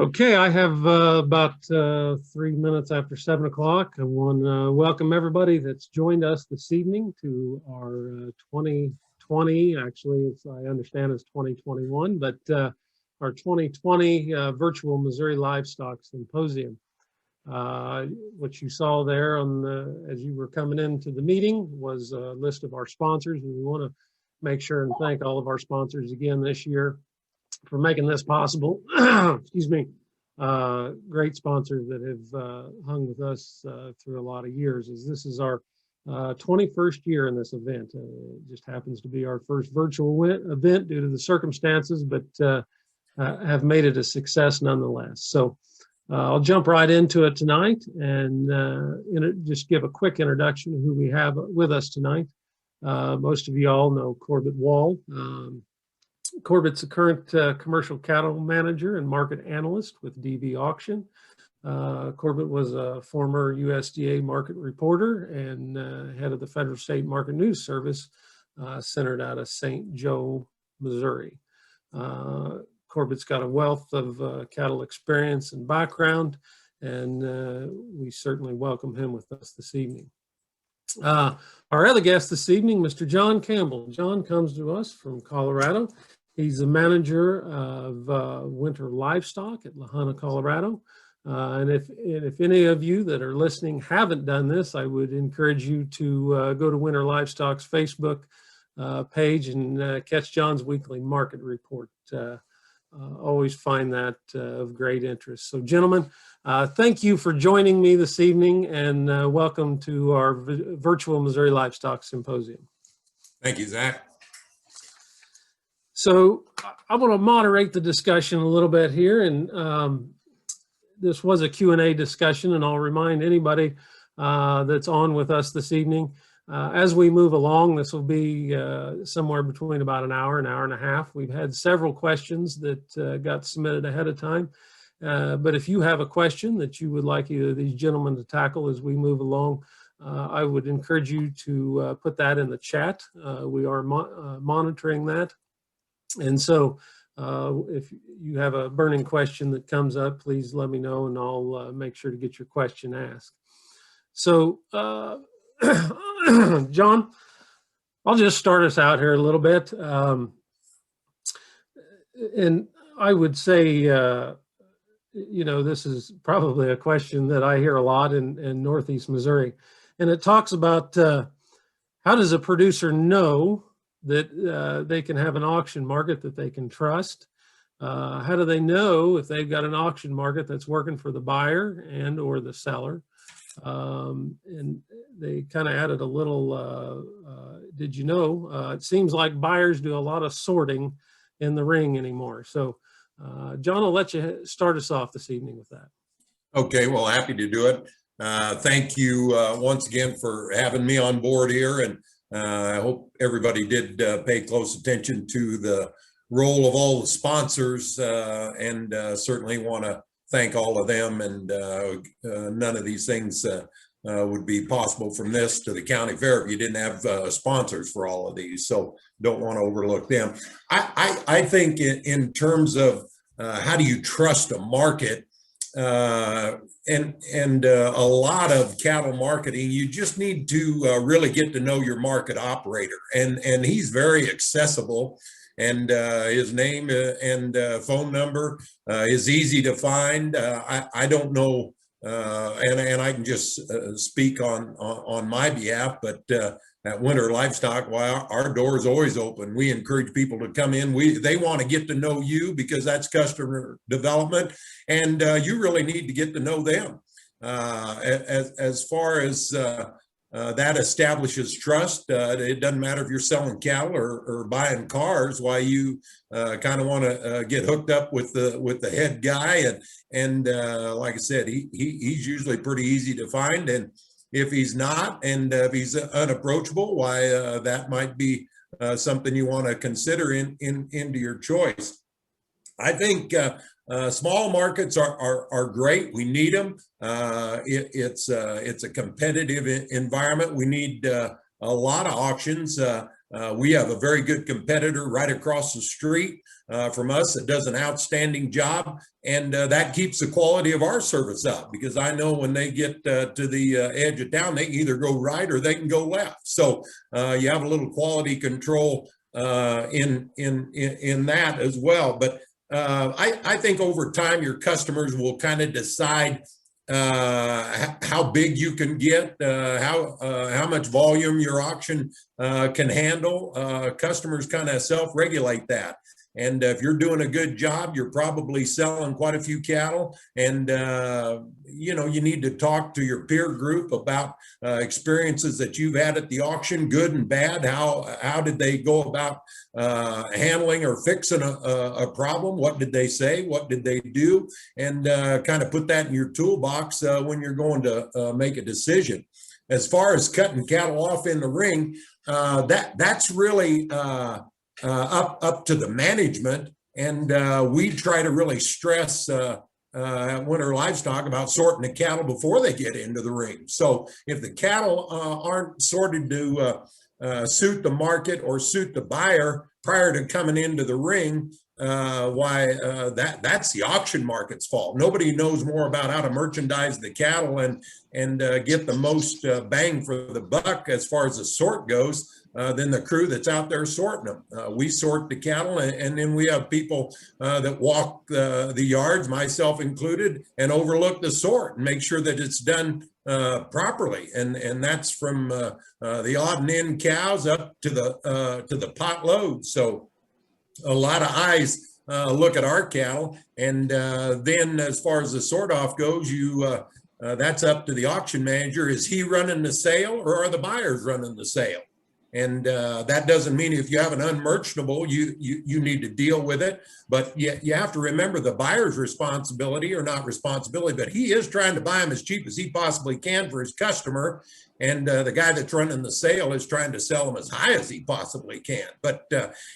Okay, I have about 3 minutes after 7 o'clock. I want to welcome everybody that's joined us this evening to our 2020, actually, I understand it's 2021, but our 2020 virtual Missouri Livestock Symposium. What you saw there as you were coming into the meeting was a list of our sponsors, and we want to make sure and thank all of our sponsors again this year for making this possible. Excuse me. Great sponsors that have hung with us through a lot of years, as this is our 21st year in this event. It just happens to be our first virtual event due to the circumstances, but have made it a success nonetheless. So I'll jump right into it tonight and just give a quick introduction of who we have with us tonight. Most of you all know Corbitt Wall. Corbitt's a current commercial cattle manager and market analyst with DV Auction. Corbitt was a former USDA market reporter and head of the Federal State Market News Service, centered out of St. Joe, Missouri. Corbitt's got a wealth of cattle experience and background, and we certainly welcome him with us this evening. Our other guest this evening, Mr. John Campbell. John comes to us from Colorado. He's the manager of winter livestock at LaJunta, Colorado. And if any of you that are listening haven't done this, I would encourage you to go to Winter Livestock's Facebook page and catch John's weekly market report. Always find that of great interest. So gentlemen, thank you for joining me this evening, and welcome to our virtual Missouri Livestock Symposium. Thank you, Zach. So I want to moderate the discussion a little bit here, and this was a Q&A discussion, and I'll remind anybody that's on with us this evening, as we move along, this will be somewhere between about an hour and a half. We've had several questions that got submitted ahead of time, but if you have a question that you would like either of these gentlemen to tackle as we move along, I would encourage you to put that in the chat. We are monitoring that. And so if you have a burning question that comes up, please let me know and I'll make sure to get your question asked. So John, I'll just start us out here a little bit. And I would say, you know, this is probably a question that I hear a lot in Northeast Missouri. And it talks about how does a producer know that they can have an auction market that they can trust? How do they know if they've got an auction market that's working for the buyer and or the seller? And they kind of added a little, did you know, it seems like buyers do a lot of sorting in the ring anymore. So John, I'll let you start us off this evening with that. Okay, well, happy to do it. Thank you once again for having me on board here, and I hope everybody did pay close attention to the role of all the sponsors, and certainly want to thank all of them. And none of these things would be possible from this to the county fair if you didn't have sponsors for all of these. So don't want to overlook them. I think in terms of how do you trust a market, and a lot of cattle marketing, you just need to really get to know your market operator, and he's very accessible, and his name and phone number is easy to find. I don't know, and I can just speak on my behalf, but at Winter Livestock, well, our door is always open. We encourage people to come in. They want to get to know you because that's customer development, and you really need to get to know them. As far as that establishes trust, it doesn't matter if you're selling cattle or buying cars. Why you kind of want to get hooked up with the head guy, and like I said, he's usually pretty easy to find, and if he's not, and if he's unapproachable, why that might be something you want to consider into your choice. I think small markets are great. We need them. It's a competitive environment. We need a lot of auctions. We have a very good competitor right across the street from us that does an outstanding job, and that keeps the quality of our service up, because I know when they get to the edge of town, they can either go right or they can go left. So you have a little quality control in that as well. But I think over time your customers will kind of decide how big you can get, how much volume your auction can handle. Customers kind of self-regulate that. And if you're doing a good job, you're probably selling quite a few cattle. And, you know, you need to talk to your peer group about experiences that you've had at the auction, good and bad. How did they go about handling or fixing a problem? What did they say? What did they do? And kind of put that in your toolbox when you're going to make a decision. As far as cutting cattle off in the ring, that's really up to the management, and we try to really stress at Winter Livestock about sorting the cattle before they get into the ring. So if the cattle aren't sorted to suit the market or suit the buyer prior to coming into the ring, that's the auction market's fault. Nobody knows more about how to merchandise the cattle and get the most bang for the buck as far as the sort goes than the crew that's out there sorting them. We sort the cattle, and then we have people that walk the yards, myself included, and overlook the sort and make sure that it's done properly. And that's from the odd and end cows up to the pot load. So a lot of eyes look at our cattle, and then as far as the sort off goes, that's up to the auction manager. Is he running the sale, or are the buyers running the sale? And that doesn't mean if you have an unmerchantable, you need to deal with it. But you have to remember the buyer's responsibility, or not responsibility, but he is trying to buy them as cheap as he possibly can for his customer. And the guy that's running the sale is trying to sell them as high as he possibly can. But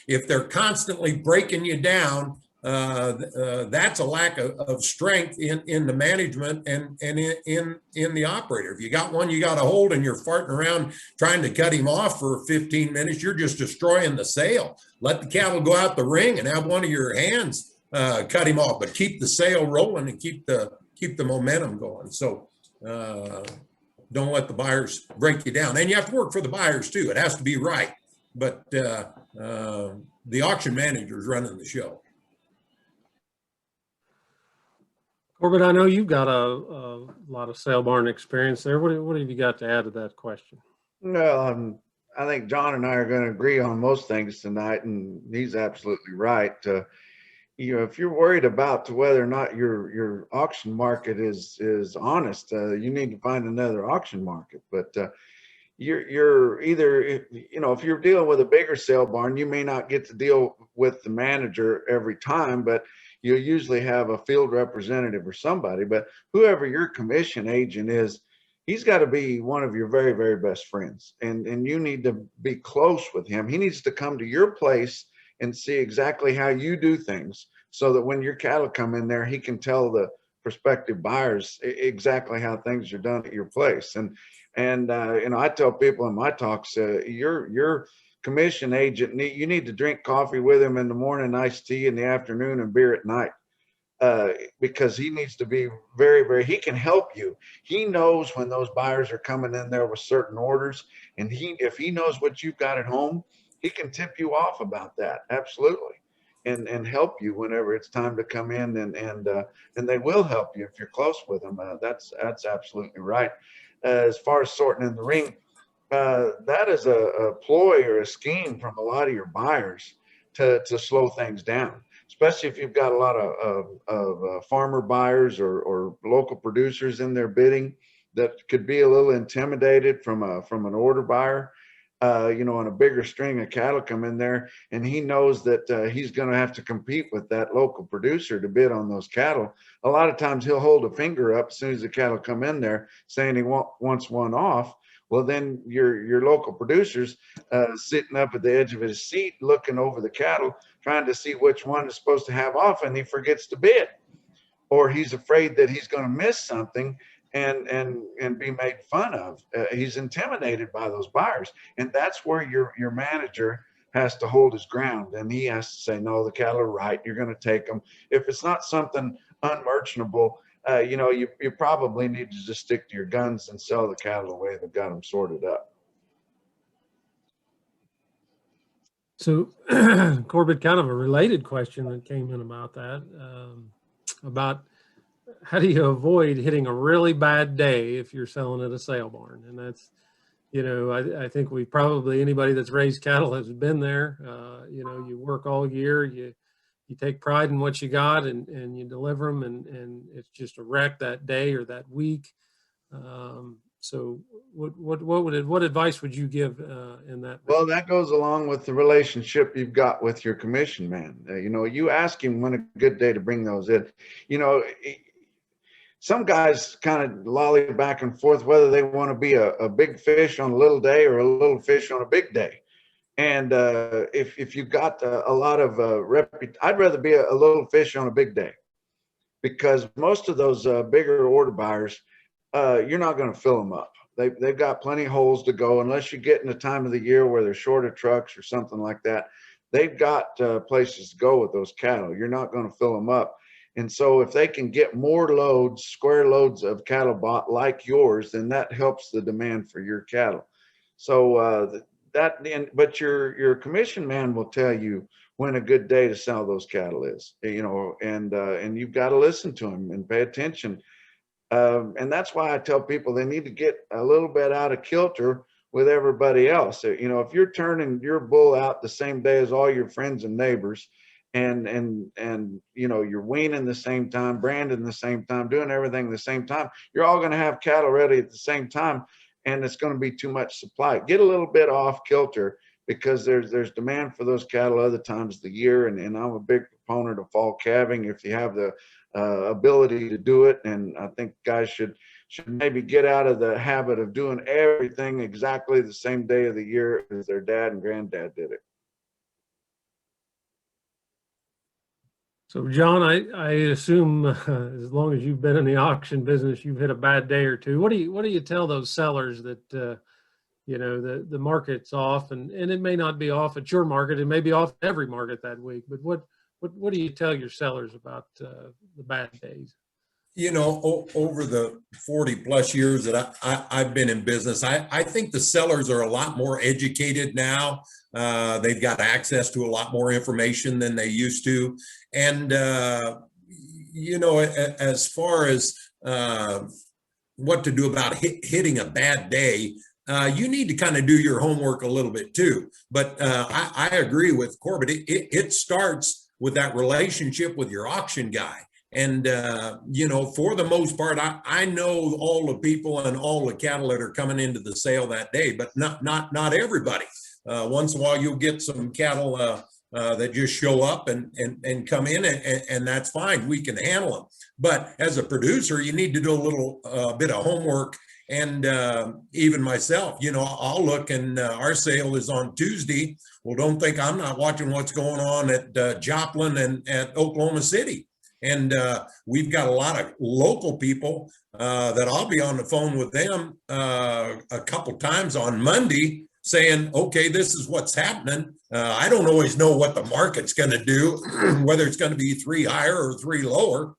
if they're constantly breaking you down, that's a lack of strength in the management and in the operator. If you got one you got to hold and you're farting around trying to cut him off for 15 minutes, you're just destroying the sale. Let the cattle go out the ring and have one of your hands cut him off, but keep the sale rolling and keep the momentum going. So don't let the buyers break you down. And you have to work for the buyers too. It has to be right. But the auction manager is running the show. Corbitt, I know you've got a lot of sale barn experience there. What have you got to add to that question? Well, I think John and I are going to agree on most things tonight, and he's absolutely right. You know, if you're worried about whether or not your auction market is honest, you need to find another auction market. But you're either, you know, if you're dealing with a bigger sale barn, you may not get to deal with the manager every time, but you'll usually have a field representative or somebody. But whoever your commission agent is, he's got to be one of your very, very best friends, and you need to be close with him. He needs to come to your place and see exactly how you do things, so that when your cattle come in there, he can tell the prospective buyers exactly how things are done at your place. And you know, I tell people in my talks, your commission agent, you need to drink coffee with him in the morning, iced tea in the afternoon, and beer at night, because he needs to be very, very, he can help you. He knows when those buyers are coming in there with certain orders, and if he knows what you've got at home, he can tip you off about that. Absolutely. And help you whenever it's time to come in, and they will help you if you're close with them. That's absolutely right. As far as sorting in the ring, that is a ploy or a scheme from a lot of your buyers to slow things down, especially if you've got a lot of farmer buyers or local producers in their bidding that could be a little intimidated from an order buyer. You know, on a bigger string of cattle come in there, and he knows that he's going to have to compete with that local producer to bid on those cattle. A lot of times he'll hold a finger up as soon as the cattle come in there saying he wants one off. Well, then your local producer's sitting up at the edge of his seat looking over the cattle, trying to see which one is supposed to have off, and he forgets to bid. Or he's afraid that he's going to miss something, and be made fun of. He's intimidated by those buyers, and that's where your manager has to hold his ground, and he has to say, no, the cattle are right. You're going to take them. If it's not something unmerchantable, you probably need to just stick to your guns and sell the cattle the way they've got them sorted up. So, Corbett, kind of a related question that came in about that, about how do you avoid hitting a really bad day if you're selling at a sale barn? And that's, I think anybody that's raised cattle has been there. You work all year, you take pride in what you got, and you deliver them, and it's just a wreck that day or that week. So what advice would you give in that? Well, that goes along with the relationship you've got with your commission man. You ask him when a good day to bring those in. Some guys kind of lolly back and forth whether they want to be a big fish on a little day or a little fish on a big day. And if you've got a lot of I'd rather be a little fish on a big day, because most of those bigger order buyers, you're not going to fill them up. They've got plenty of holes to go, unless you get in the time of the year where they're short of trucks or something like that. They've got places to go with those cattle. You're not going to fill them up. And so if they can get more loads, square loads of cattle bought like yours, then that helps the demand for your cattle. So but your commission man will tell you when a good day to sell those cattle is, and you've got to listen to him and pay attention. And that's why I tell people they need to get a little bit out of kilter with everybody else. If you're turning your bull out the same day as all your friends and neighbors, and you're weaning the same time, branding the same time, doing everything the same time, you're all going to have cattle ready at the same time, and it's going to be too much supply. Get a little bit off kilter, because there's demand for those cattle other times of the year, and I'm a big proponent of fall calving if you have the ability to do it. And I think guys should maybe get out of the habit of doing everything exactly the same day of the year as their dad and granddad did it. So, John, I assume as long as you've been in the auction business, you've hit a bad day or two. What do you tell those sellers that the market's off, and it may not be off at your market, it may be off every market that week, but what do you tell your sellers about the bad days? Over the 40 plus years that I've been in business, I think the sellers are a lot more educated now. They've got access to a lot more information than they used to. And, as far as what to do about hitting a bad day, you need to kind of do your homework a little bit too. But I agree with Corbitt. It starts with that relationship with your auction guy. And, for the most part, I know all the people and all the cattle that are coming into the sale that day, but not everybody. Once in a while, you'll get some cattle that just show up and come in, and that's fine. We can handle them. But as a producer, you need to do a little bit of homework. And even myself, I'll look, and our sale is on Tuesday. Well, don't think I'm not watching what's going on at Joplin and at Oklahoma City. And we've got a lot of local people that I'll be on the phone with them a couple times on Monday saying, okay, this is what's happening. I don't always know what the market's going to do, whether it's going to be 3 higher or 3 lower.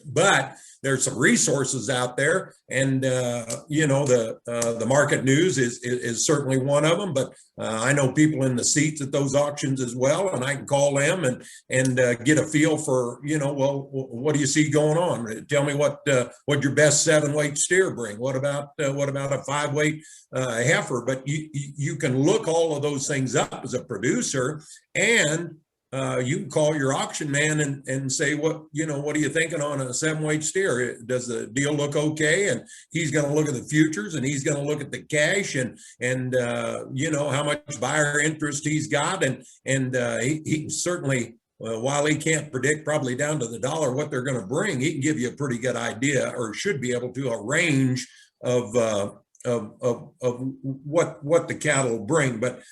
But there's some resources out there, and the market news is certainly one of them. But I know people in the seats at those auctions as well, and I can call them and get a feel for well, what do you see going on? Tell me what your best 7-weight steer bring. What about a 5-weight heifer? But you can look all of those things up as a producer, and you can call your auction man and say, what are you thinking on a 7-weight steer? Does the deal look okay? And he's going to look at the futures, and he's going to look at the cash and how much buyer interest he's got. And he certainly, while he can't predict probably down to the dollar what they're going to bring, he can give you a pretty good idea, or should be able to, a range of what the cattle bring. But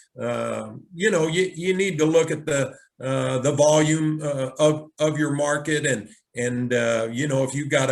you need to look at the volume of your market, and if you've got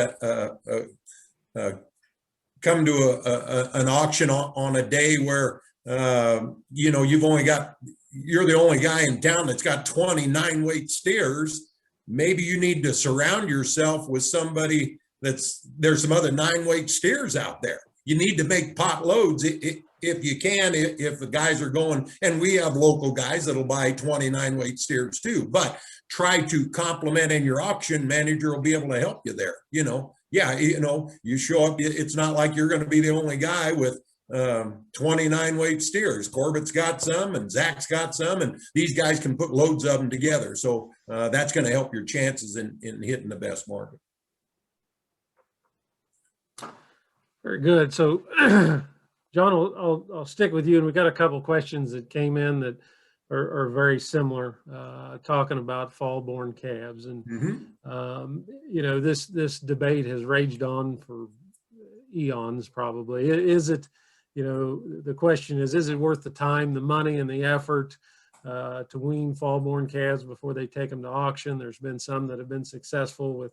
come to an auction on a day where, you know, you're the only guy in town that's got 20 9-weight steers. Maybe you need to surround yourself with somebody there's some other 9-weight steers out there. You need to make pot loads if you can, if the guys are going, and we have local guys that'll buy 20 9-weight steers too, but try to complement, and your auction manager will be able to help you there. You know, yeah, you know, you show up, it's not like you're going to be the only guy with 20 9-weight steers. Corbitt's got some and Zach's got some, and these guys can put loads of them together. So that's going to help your chances in hitting the best market. Very good. So, John, I'll stick with you, and we got a couple of questions that came in that are very similar, talking about fall-born calves, and you know, this debate has raged on for eons. Probably, is it? You know, the question is it worth the time, the money, and the effort to wean fall-born calves before they take them to auction? There's been some that have been successful with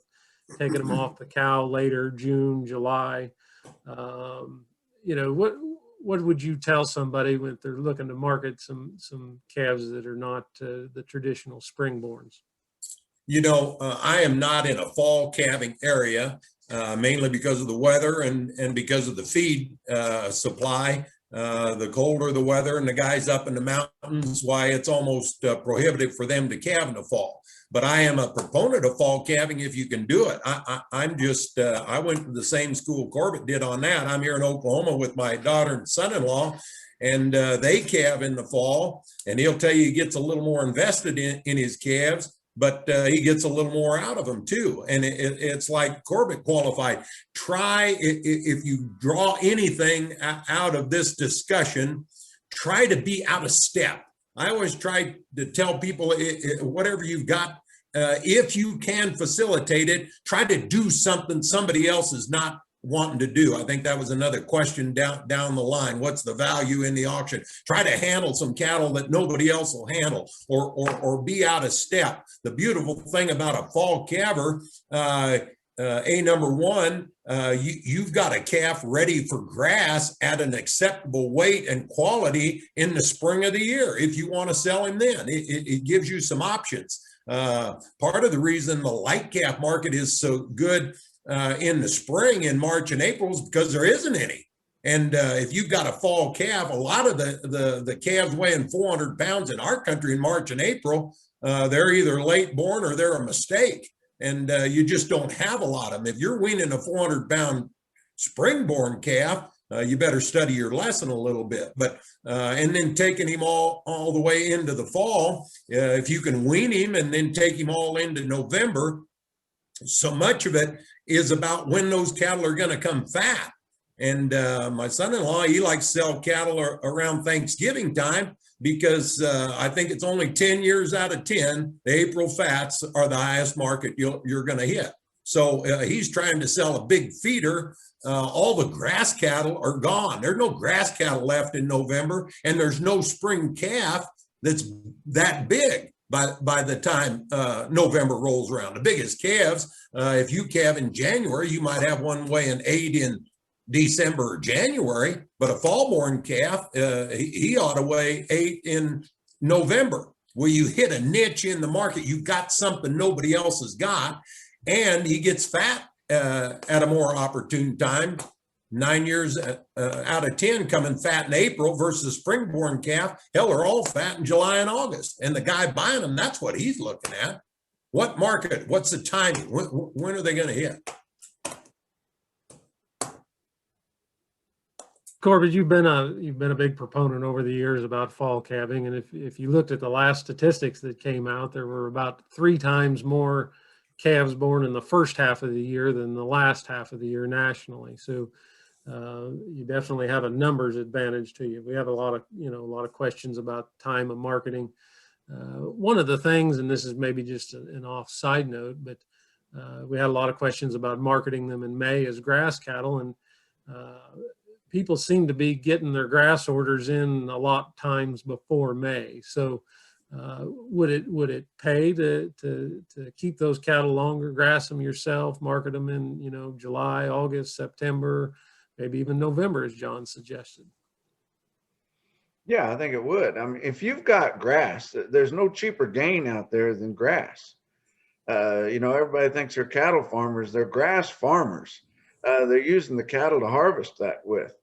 taking them off the cow later, June, July. You know, what would you tell somebody when they're looking to market some calves that are not the traditional springborns? You know, I am not in a fall calving area, mainly because of the weather and because of the feed supply. The colder the weather and the guys up in the mountains, why it's almost prohibitive for them to calve in the fall. But I am a proponent of fall calving if you can do it. I'm just, I went to the same school Corbitt did on that. I'm here in Oklahoma with my daughter and son-in-law, and they calve in the fall, and he'll tell you he gets a little more invested in his calves, but he gets a little more out of them too. And it's like Corbitt qualified. Try, if you draw anything out of this discussion, try to be out of step. I always try to tell people, whatever you've got, if you can facilitate it, try to do something somebody else is not wanting to do. I think that was another question down the line. What's the value in the auction? Try to handle some cattle that nobody else will handle, or be out of step. The beautiful thing about a fall calver, number one, you've got a calf ready for grass at an acceptable weight and quality in the spring of the year. If you want to sell him then, it gives you some options. Part of the reason the light calf market is so good in the spring, in March and April, is because there isn't any. And if you've got a fall calf, a lot of the calves weighing 400 pounds in our country in March and April, they're either late born or they're a mistake. And you just don't have a lot of them. If you're weaning a 400-pound spring-born calf, you better study your lesson a little bit. But and then taking him all the way into the fall, if you can wean him and then take him all into November, so much of it is about when those cattle are going to come fat. And my son-in-law, he likes to sell cattle around Thanksgiving time, because I think it's only 10 years out of 10, the April fats are the highest market you're going to hit. So he's trying to sell a big feeder. All the grass cattle are gone. There's no grass cattle left in November, and there's no spring calf that's that big by the time November rolls around. The biggest calves, if you calve in January, you might have one weighing 8 in December or January, but a fall-born calf, he ought to weigh 8 in November. Where you hit a niche in the market, you've got something nobody else has got, and he gets fat at a more opportune time. 9 years out of 10 coming fat in April versus spring-born calf, hell, they're all fat in July and August. And the guy buying them, that's what he's looking at. What market? What's the timing? When are they going to hit? Corbitt, you've been a big proponent over the years about fall calving, and if you looked at the last statistics that came out, there were about 3 times more calves born in the first half of the year than the last half of the year nationally. So you definitely have a numbers advantage to you. We have a lot of questions about time of marketing. One of the things, and this is maybe just an off side note, but we had a lot of questions about marketing them in May as grass cattle, and people seem to be getting their grass orders in a lot times before May. So would it pay to keep those cattle longer, grass them yourself, market them in, you know, July, August, September, maybe even November, as John suggested? Yeah, I think it would. I mean, if you've got grass, there's no cheaper gain out there than grass. You know, everybody thinks they're cattle farmers. They're grass farmers. They're using the cattle to harvest that with.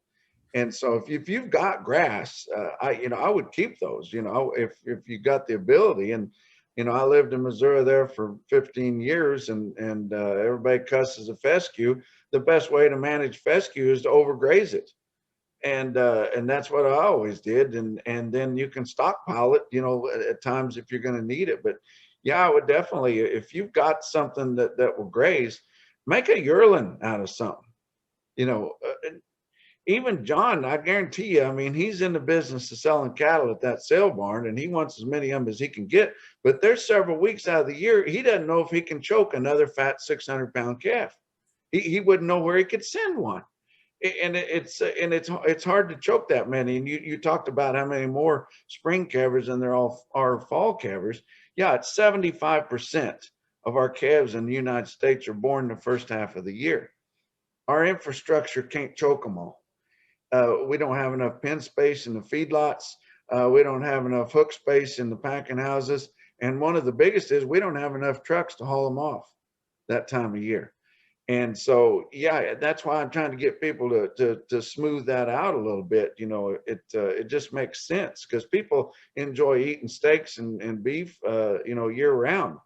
And so if you've got grass, I would keep those, you know, if you got the ability. And, you know, I lived in Missouri there for 15 years and everybody cusses a fescue. The best way to manage fescue is to overgraze it. And that's what I always did. And then you can stockpile it, you know, at times if you're going to need it. But yeah, I would definitely, if you've got something that will graze, make a yearling out of something, you know. Even John, I guarantee you, I mean, he's in the business of selling cattle at that sale barn and he wants as many of them as he can get. But there's several weeks out of the year, he doesn't know if he can choke another fat 600-pound calf. He wouldn't know where he could send one. And it's hard to choke that many. And you talked about how many more spring calvers than there are fall calvers. Yeah, it's 75% of our calves in the United States are born the first half of the year. Our infrastructure can't choke them all. We don't have enough pen space in the feedlots. We don't have enough hook space in the packing houses. And one of the biggest is we don't have enough trucks to haul them off that time of year. And so, yeah, that's why I'm trying to get people to smooth that out a little bit. You know, it just makes sense because people enjoy eating steaks and beef, you know, year round.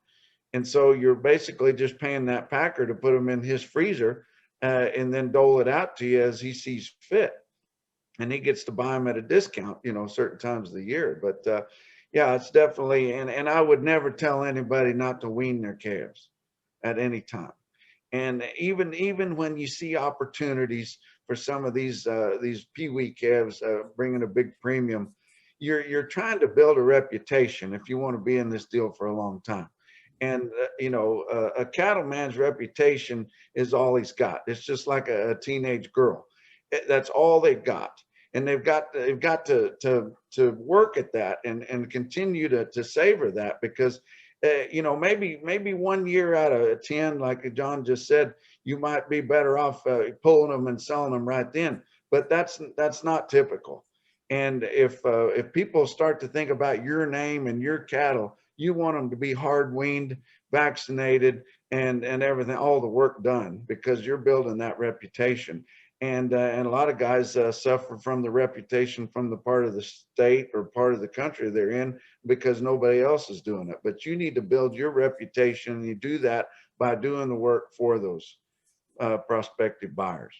And so you're basically just paying that packer to put them in his freezer and then dole it out to you as he sees fit. And he gets to buy them at a discount, you know, certain times of the year. But yeah, it's definitely, and I would never tell anybody not to wean their calves at any time. And even when you see opportunities for some of these peewee calves bringing a big premium, you're trying to build a reputation if you want to be in this deal for a long time. And you know, a cattleman's reputation is all he's got. It's just like a teenage girl. That's all they've got, and they've got to work at that and continue to savor that because you know, maybe 1 year out of 10, like John just said, you might be better off pulling them and selling them right then. But that's not typical. And if people start to think about your name and your cattle, you want them to be hard weaned, vaccinated, and everything, all the work done because you're building that reputation. And a lot of guys suffer from the reputation from the part of the state or part of the country they're in because nobody else is doing it. But you need to build your reputation, and you do that by doing the work for those prospective buyers.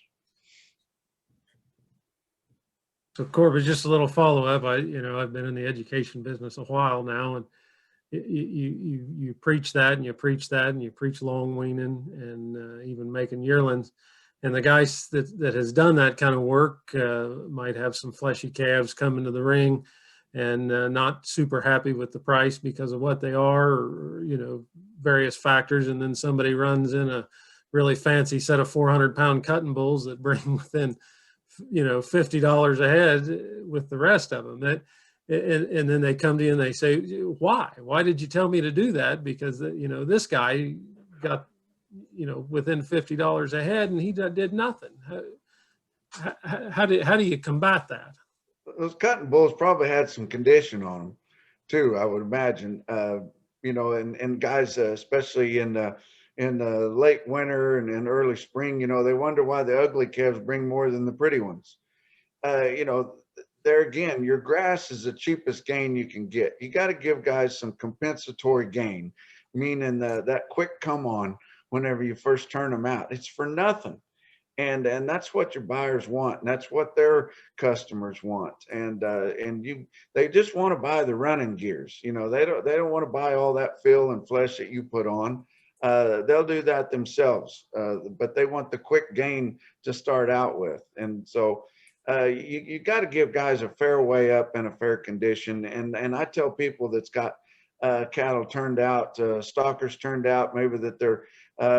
So Corbitt, just a little follow up. I've been in the education business a while now, and you preach that and you preach that and you preach long weaning and even making yearlings. And the guys that has done that kind of work might have some fleshy calves come into the ring and not super happy with the price because of what they are, or, you know, various factors. And then somebody runs in a really fancy set of 400-pound cutting bulls that bring within, you know, $50 a head with the rest of them. And then they come to you and they say, why did you tell me to do that? Because, you know, this guy got, you know, within $50 a head and he did nothing. How do you combat that? Those cutting bulls probably had some condition on them too, I would imagine. You know, and guys, especially in the late winter and in early spring, you know, they wonder why the ugly calves bring more than the pretty ones. You know, there again, your grass is the cheapest gain you can get. You got to give guys some compensatory gain, meaning that quick come on whenever you first turn them out. It's for nothing. And that's what your buyers want. And that's what their customers want. And they just want to buy the running gears. You know, they don't want to buy all that fill and flesh that you put on. They'll do that themselves. But they want the quick gain to start out with. And so you got to give guys a fair way up in a fair condition. And I tell people that's got cattle turned out, stockers turned out, maybe that they're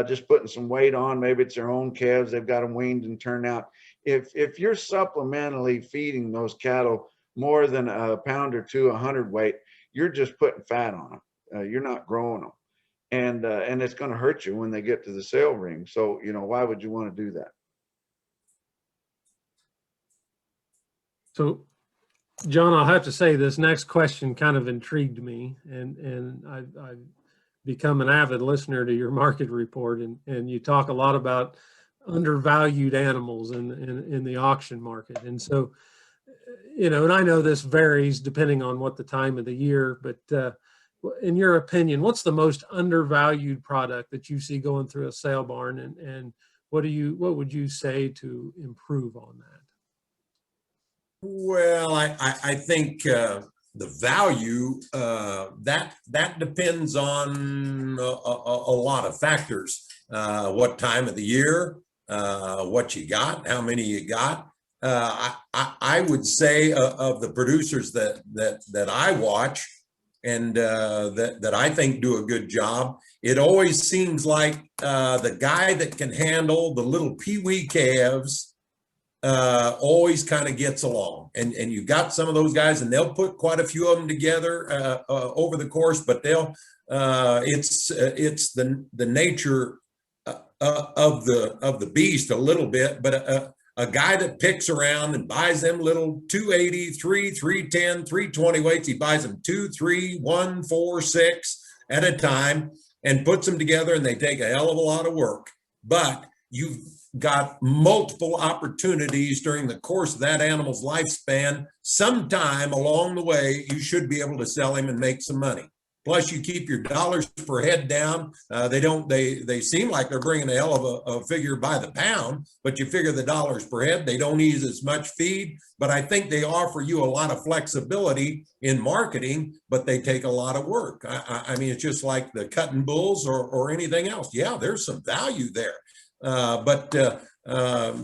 just putting some weight on, maybe it's their own calves, they've got them weaned and turned out. If you're supplementally feeding those cattle more than a pound or two, 100 weight, you're just putting fat on them. You're not growing them. And it's going to hurt you when they get to the sale ring. So, why would you want to do that? So, John, I'll have to say this next question kind of intrigued me, and I've become an avid listener to your market report, and you talk a lot about undervalued animals in the auction market. And so, and I know this varies depending on what the time of the year, but in your opinion, what's the most undervalued product that you see going through a sale barn, and what would you say to improve on that? Well, I think the value that depends on a lot of factors. What time of the year, what you got, how many you got. I would say of the producers that I watch and that I think do a good job, it always seems like the guy that can handle the little peewee calves always kind of gets along, and you've got some of those guys, and they'll put quite a few of them together over the course, but it's the nature of the beast a little bit. But a guy that picks around and buys them little 280, 310, 320 weights, he buys them 2, 3, 1, 4, 6 at a time and puts them together, and they take a hell of a lot of work. But you've got multiple opportunities during the course of that animal's lifespan. Sometime along the way, you should be able to sell him and make some money. Plus, you keep your dollars per head down. They seem like they're bringing a hell of a figure by the pound, but you figure the dollars per head, they don't use as much feed. But I think they offer you a lot of flexibility in marketing, but they take a lot of work. I mean, it's just like the cutting bulls or anything else. Yeah, there's some value there. But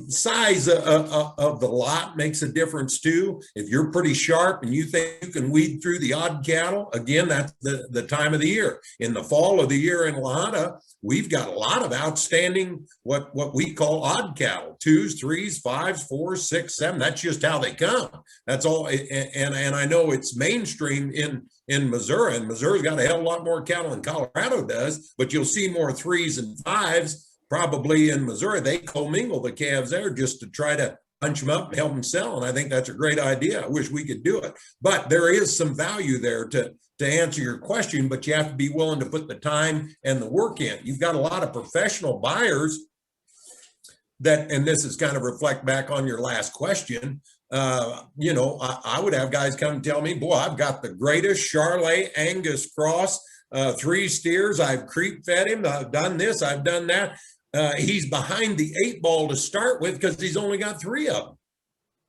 size of the lot makes a difference too. If you're pretty sharp and you think you can weed through the odd cattle, again, that's the time of the year. In the fall of the year in LaJunta, we've got a lot of outstanding what we call odd cattle, 2s, 3s, 5s, 4s, 6, 7. That's just how they come. That's all. And I know it's mainstream in Missouri, and Missouri's got a hell of a lot more cattle than Colorado does, but you'll see more 3s and 5s. Probably in Missouri, they commingle the calves there just to try to punch them up and help them sell. And I think that's a great idea. I wish we could do it. But there is some value there to answer your question, but you have to be willing to put the time and the work in. You've got a lot of professional buyers that, and this is kind of reflect back on your last question. I would have guys come and tell me, boy, I've got the greatest Charolais Angus cross, 3 steers. I've creep fed him. I've done this. I've done that. He's behind the 8 ball to start with because he's only got 3 of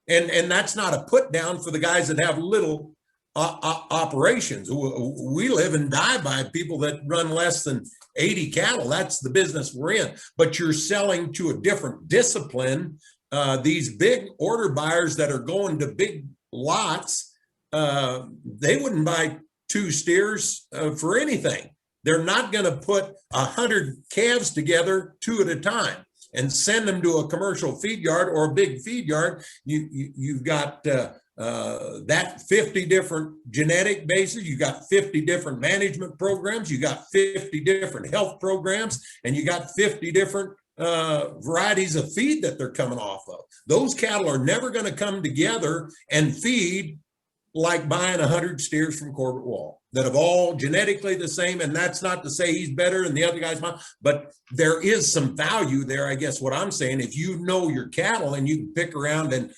them. And that's not a put down for the guys that have little operations. We live and die by people that run less than 80 cattle. That's the business we're in. But you're selling to a different discipline. These big order buyers that are going to big lots, they wouldn't buy 2 steers for anything. They're not going to put 100 calves together 2 at a time and send them to a commercial feed yard or a big feed yard. You've got that 50 different genetic bases. You got 50 different management programs. You got 50 different health programs, and you got 50 different varieties of feed that they're coming off of. Those cattle are never going to come together and feed like buying 100 steers from Corbitt Wall that have all genetically the same. And that's not to say he's better than the other guy's mom, but there is some value there. I guess what I'm saying, if you know your cattle and you can pick around and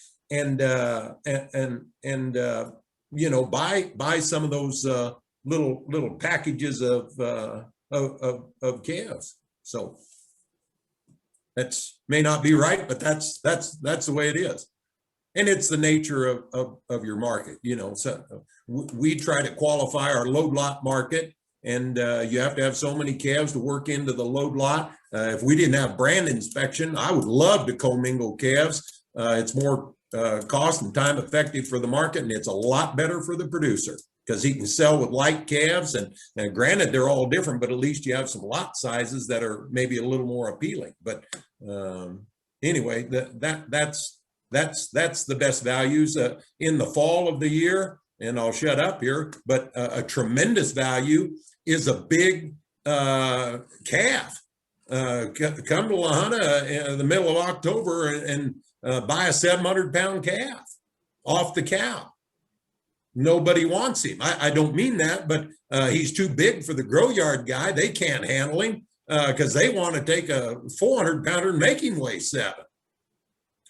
buy some of those little packages of calves. So that's may not be right, but that's the way it is. And it's the nature of your market, So we try to qualify our load lot market, and you have to have so many calves to work into the load lot. If we didn't have brand inspection, I would love to commingle calves. It's more cost and time effective for the market, and it's a lot better for the producer because he can sell with light calves. And granted, they're all different, but at least you have some lot sizes that are maybe a little more appealing. But anyway, that's the best values in the fall of the year. and I'll shut up here, but a tremendous value is a big calf. Come to LaJunta in the middle of October and buy a 700-pound calf off the cow. Nobody wants him. I don't mean that, but he's too big for the grow yard guy. They can't handle him because they want to take a 400-pounder and make him weigh 7.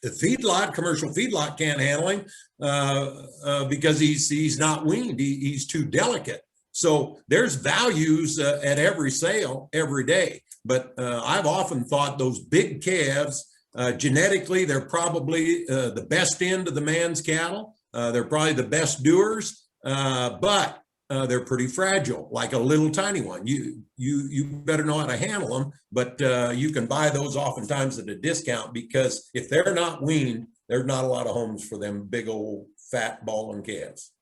The feedlot, commercial feedlot, can't handle him because he's not weaned. He's too delicate. So there's values at every sale every day. But I've often thought those big calves, genetically, they're probably the best end of the man's cattle. They're probably the best doers, but they're pretty fragile, like a little tiny one. You better know how to handle them, but you can buy those oftentimes at a discount because if they're not weaned, there's not a lot of homes for them big old fat balling calves.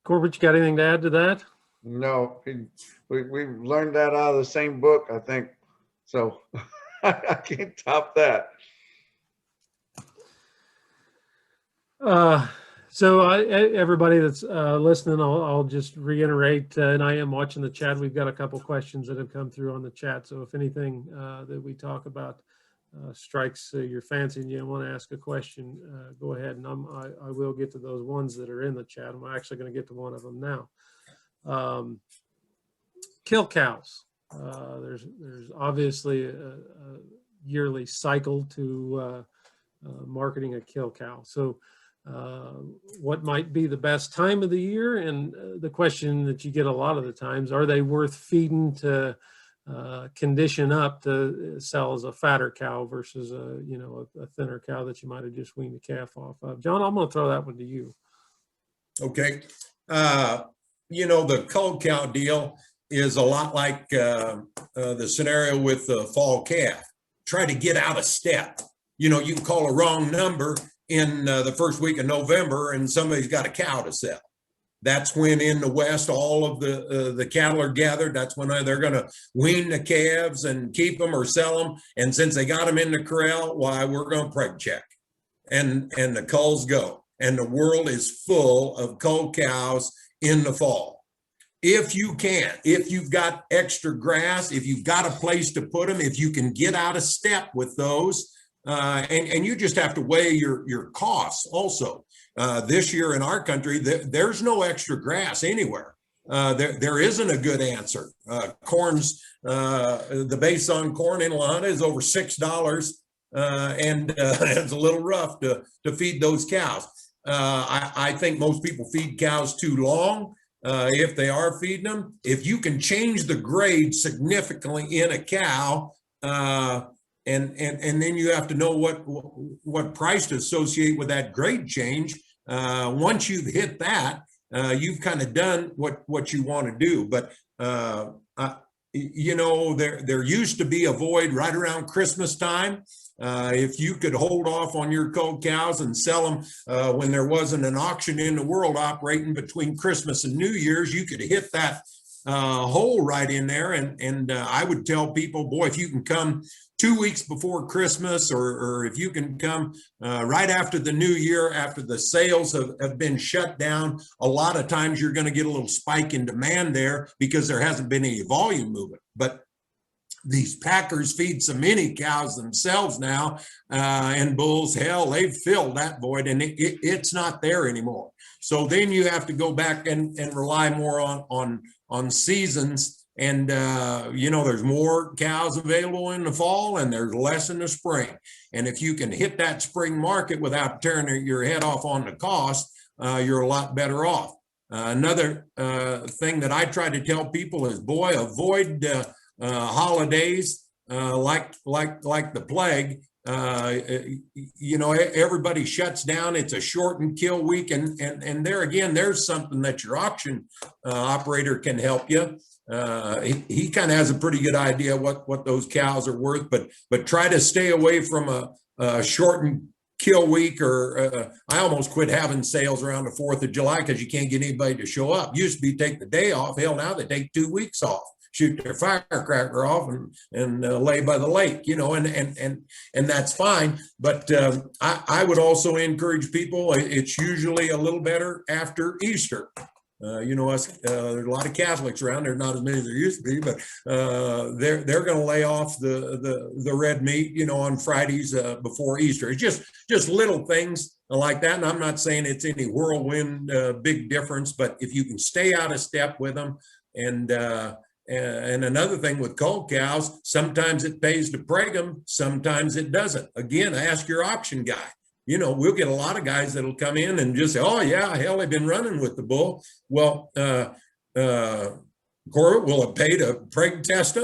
Corbitt, you got anything to add to that? No, we've learned that out of the same book, I think. So I can't top that. So everybody that's listening, I'll just reiterate, and I am watching the chat. We've got a couple questions that have come through on the chat. So if anything that we talk about strikes your fancy and you want to ask a question, go ahead, and I will get to those ones that are in the chat. I'm actually going to get to one of them now. Kill cows. There's obviously a yearly cycle to marketing a kill cow. So what might be the best time of the year? And the question that you get a lot of the times, are they worth feeding to condition up to sell as a fatter cow versus a thinner cow that you might have just weaned the calf off of? John, I'm going to throw that one to you. Okay. The cull cow deal is a lot like the scenario with the fall calf. Try to get out of step. You can call a wrong number in the first week of November and somebody's got a cow to sell. That's when in the West, all of the cattle are gathered. That's when they're going to wean the calves and keep them or sell them. And since they got them in the corral, why, we're going to preg check. And the culls go. And the world is full of cull cows in the fall. If you can, if you've got extra grass, if you've got a place to put them, if you can get out of step with those, and you just have to weigh your costs also. This year in our country, there's no extra grass anywhere. There isn't a good answer. Corn's, the base on corn in LaJunta is over $6, and it's a little rough to feed those cows. I think most people feed cows too long. If they are feeding them, if you can change the grade significantly in a cow, and then you have to know what price to associate with that grade change. Once you've hit that, you've kind of done what you want to do. But there used to be a void right around Christmas time. If you could hold off on your cull cows and sell them when there wasn't an auction in the world operating between Christmas and New Year's, you could hit that hole right in there. And I would tell people, boy, if you can come 2 weeks before Christmas, or if you can come right after the new year, after the sales have been shut down, a lot of times you're going to get a little spike in demand there because there hasn't been any volume movement. But these packers feed so many cows themselves now, and bulls, hell, they've filled that void, and it's not there anymore. So then you have to go back and rely more on seasons. And, there's more cows available in the fall and there's less in the spring. And if you can hit that spring market without tearing your head off on the cost, you're a lot better off. Another thing that I try to tell people is, boy, avoid holidays like the plague. Everybody shuts down. It's a shortened kill week. And there again, there's something that your auction operator can help you. He kind of has a pretty good idea what those cows are worth, but try to stay away from a shortened kill week, or I almost quit having sales around the 4th of July because you can't get anybody to show up. Used to be take the day off. Hell, now they take 2 weeks off shoot their firecracker off and lay by the lake, you know, and that's fine. But I would also encourage people, it's usually a little better after Easter. You know, there's a lot of Catholics around. There's not as many as there used to be, but they're going to lay off the red meat, you know, on Fridays before Easter. It's just little things like that. And I'm not saying it's any whirlwind big difference, but if you can stay out of step with them, and another thing with cull cows, sometimes it pays to preg them, sometimes it doesn't. Again, ask your auction guy. You know, we'll get a lot of guys that'll come in and just say, oh yeah, hell, they've been running with the bull. Well, Corbitt will have paid to preg test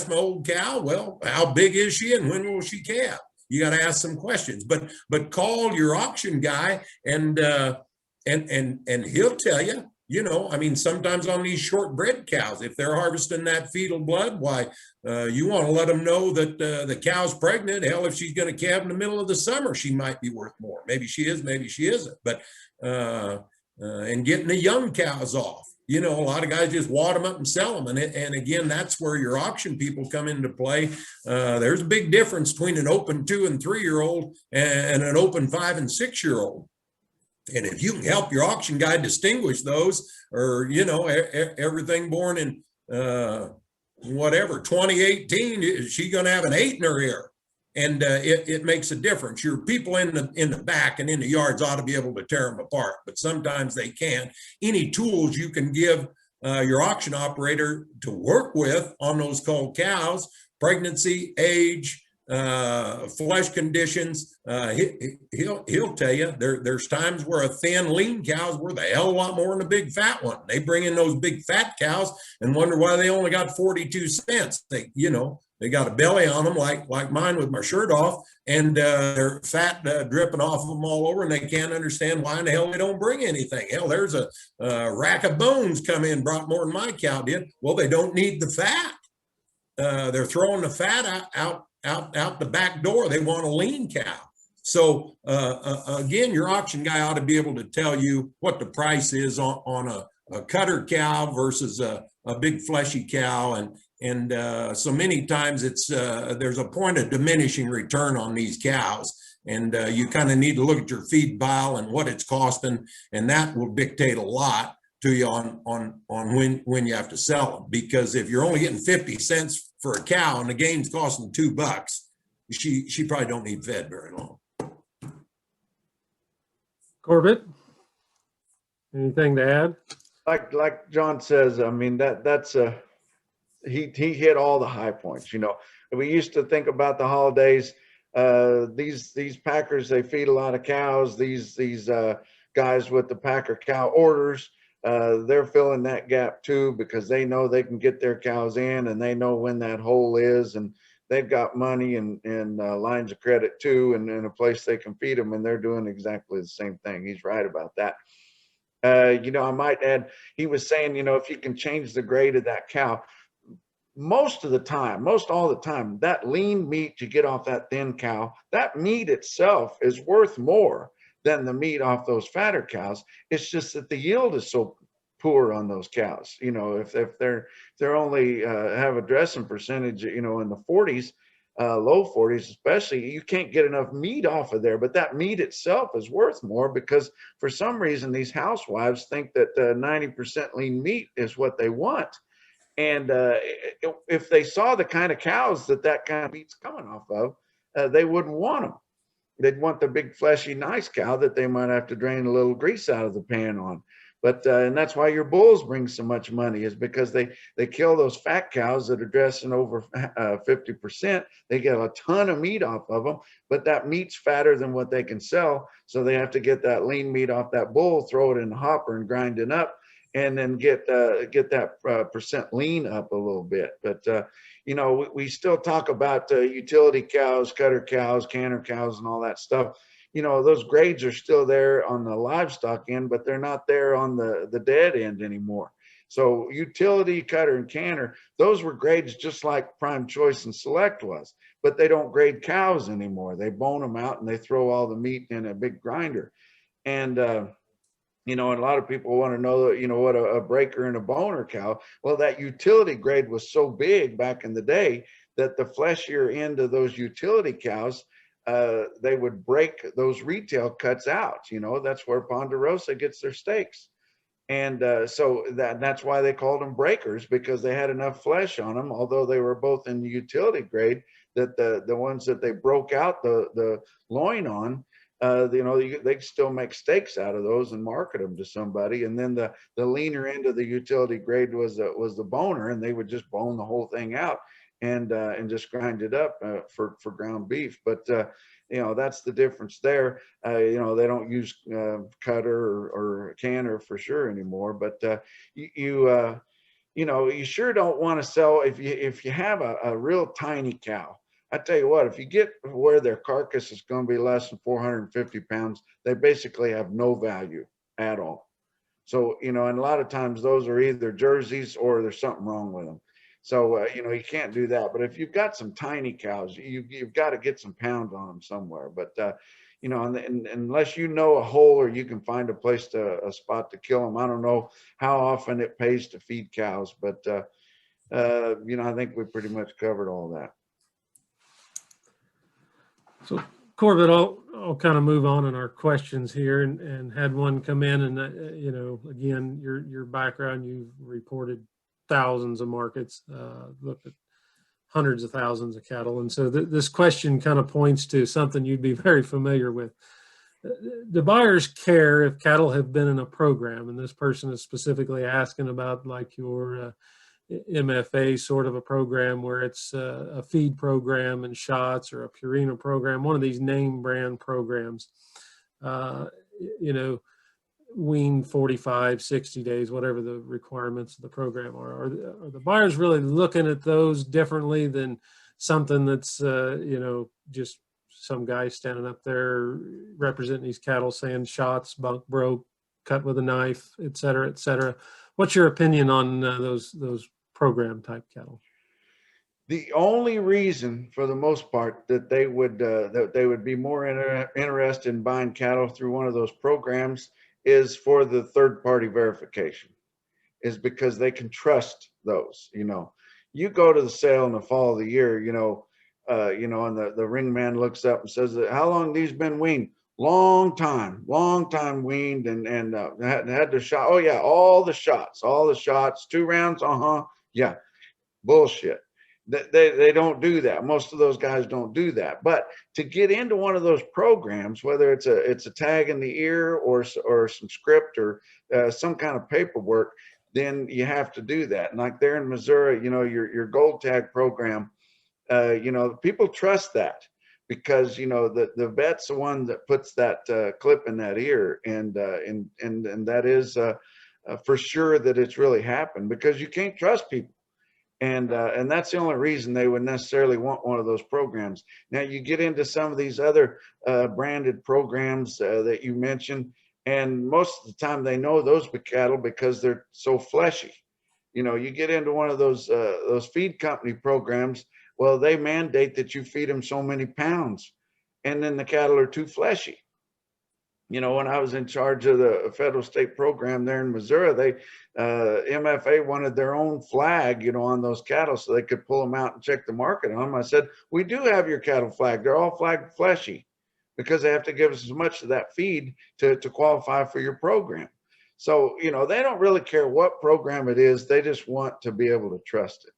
my old cow. Well, how big is she and when will she calve? You got to ask some questions, but call your auction guy and he'll tell you. You know, I mean, sometimes on these short-bred cows, if they're harvesting that fetal blood, why, you want to let them know that the cow's pregnant. Hell, if she's going to calve in the middle of the summer, she might be worth more. Maybe she is, maybe she isn't. But, and getting the young cows off. You know, a lot of guys just wad them up and sell them. And again, that's where your auction people come into play. There's a big difference between an open 2- and 3-year-old and an open 5- and 6-year-old. And if you can help your auction guy distinguish those, or, you know, everything born in whatever, 2018, is she going to have an 8 in her ear? And it makes a difference. Your people in the back and in the yards ought to be able to tear them apart, but sometimes they can't. Any tools you can give your auction operator to work with on those culled cows, pregnancy, age, flesh conditions, he'll tell you there's times where a thin, lean cow is worth a hell of a lot more than a big fat one. They bring in those big fat cows and wonder why they only got 42 cents. They, you know, they got a belly on them like mine with my shirt off, and they're fat dripping off of them all over, and they can't understand why in the hell they don't bring anything. Hell, there's a rack of bones come in, brought more than my cow did. Well, they don't need the fat. They're throwing the fat out the back door. They want a lean cow. So again, your auction guy ought to be able to tell you what the price is on a cutter cow versus a big fleshy cow. And so many times it's there's a point of diminishing return on these cows. And you kind of need to look at your feed pile and what it's costing, and that will dictate a lot to you on when you have to sell them. Because if you're only getting 50 cents for a cow and the game's costing $2, she probably don't need fed very long. Corbitt, anything to add? Like John says, I mean, that's he hit all the high points. You know, we used to think about the holidays. These packers, they feed a lot of cows. These guys with the packer cow orders, they're filling that gap too, because they know they can get their cows in, and they know when that hole is, and they've got money and lines of credit too, and a place they can feed them, and they're doing exactly the same thing. He's right about that. You know, I might add, he was saying, you know, if you can change the grade of that cow, most all the time, that lean meat you get off that thin cow, that meat itself is worth more than the meat off those fatter cows. It's just that the yield is so poor on those cows. You know, if they're only have a dressing percentage, you know, in the 40s, low 40s especially, you can't get enough meat off of there. But that meat itself is worth more, because for some reason these housewives think that 90% lean meat is what they want. And if they saw the kind of cows that kind of meat's coming off of, they wouldn't want them. They'd want the big fleshy nice cow that they might have to drain a little grease out of the pan on. But and that's why your bulls bring so much money, is because they kill those fat cows that are dressing over 50%. They get a ton of meat off of them, but that meat's fatter than what they can sell. So they have to get that lean meat off that bull, throw it in the hopper and grind it up, and then get that percent lean up a little bit. But you know, we still talk about utility cows, cutter cows, canner cows, and all that stuff. You know, those grades are still there on the livestock end, but they're not there on the dead end anymore. So utility, cutter, and canner, those were grades just like Prime Choice and Select was, but they don't grade cows anymore. They bone them out and they throw all the meat in a big grinder. And And a lot of people want to know, what a breaker and a boner cow. Well, that utility grade was so big back in the day that the fleshier end of those utility cows, they would break those retail cuts out. That's where Ponderosa gets their steaks. And so that's why they called them breakers, because they had enough flesh on them, although they were both in the utility grade, that the ones that they broke out the loin on, they could still make steaks out of those and market them to somebody. And then the leaner end of the utility grade was the boner, and they would just bone the whole thing out and just grind it up for ground beef. But that's the difference there. They don't use cutter or canner for sure anymore. But you sure don't want to sell if you have a real tiny cow. I tell you what, if you get where their carcass is going to be less than 450 pounds, they basically have no value at all. So, and a lot of times those are either jerseys or there's something wrong with them. So, you can't do that. But if you've got some tiny cows, you've got to get some pounds on them somewhere. But, and unless you know a hole or you can find a spot to kill them, I don't know how often it pays to feed cows. But, I think we pretty much covered all that. So Corbitt, I'll kind of move on in our questions here, and had one come in, and again, your background, you've reported thousands of markets, looked at hundreds of thousands of cattle, and so this question kind of points to something you'd be very familiar with. Do buyers care if cattle have been in a program? And this person is specifically asking about like your MFA sort of a program where it's a feed program and shots, or a Purina program, one of these name brand programs, wean 45, 60 days, whatever the requirements of the program are. Are the buyers really looking at those differently than something that's, just some guy standing up there representing these cattle saying shots, bunk broke, cut with a knife, et cetera, et cetera? What's your opinion on those program type cattle? The only reason, for the most part, that they would be more interested in buying cattle through one of those programs is for the third party verification, is because they can trust those. You go to the sale in the fall of the year, and the ring man looks up and says, "How long these been weaned?" Long time weaned, and had the shot. Oh yeah, all the shots, 2 rounds. Yeah, bullshit. They don't do that. Most of those guys don't do that. But to get into one of those programs, whether it's a tag in the ear or some script or some kind of paperwork, then you have to do that. And like there in Missouri, your gold tag program, people trust that, because the vet's the one that puts that clip in that ear, and that is for sure that it's really happened, because you can't trust people. And that's the only reason they would necessarily want one of those programs. Now you get into some of these other branded programs that you mentioned, and most of the time they know those cattle because they're so fleshy. You get into one of those feed company programs, well, they mandate that you feed them so many pounds, and then the cattle are too fleshy. When I was in charge of the federal state program there in Missouri, they MFA wanted their own flag, on those cattle, so they could pull them out and check the market on them. I said, "We do have your cattle flag. They're all flagged fleshy, because they have to give us as much of that feed to qualify for your program." So, they don't really care what program it is. They just want to be able to trust it.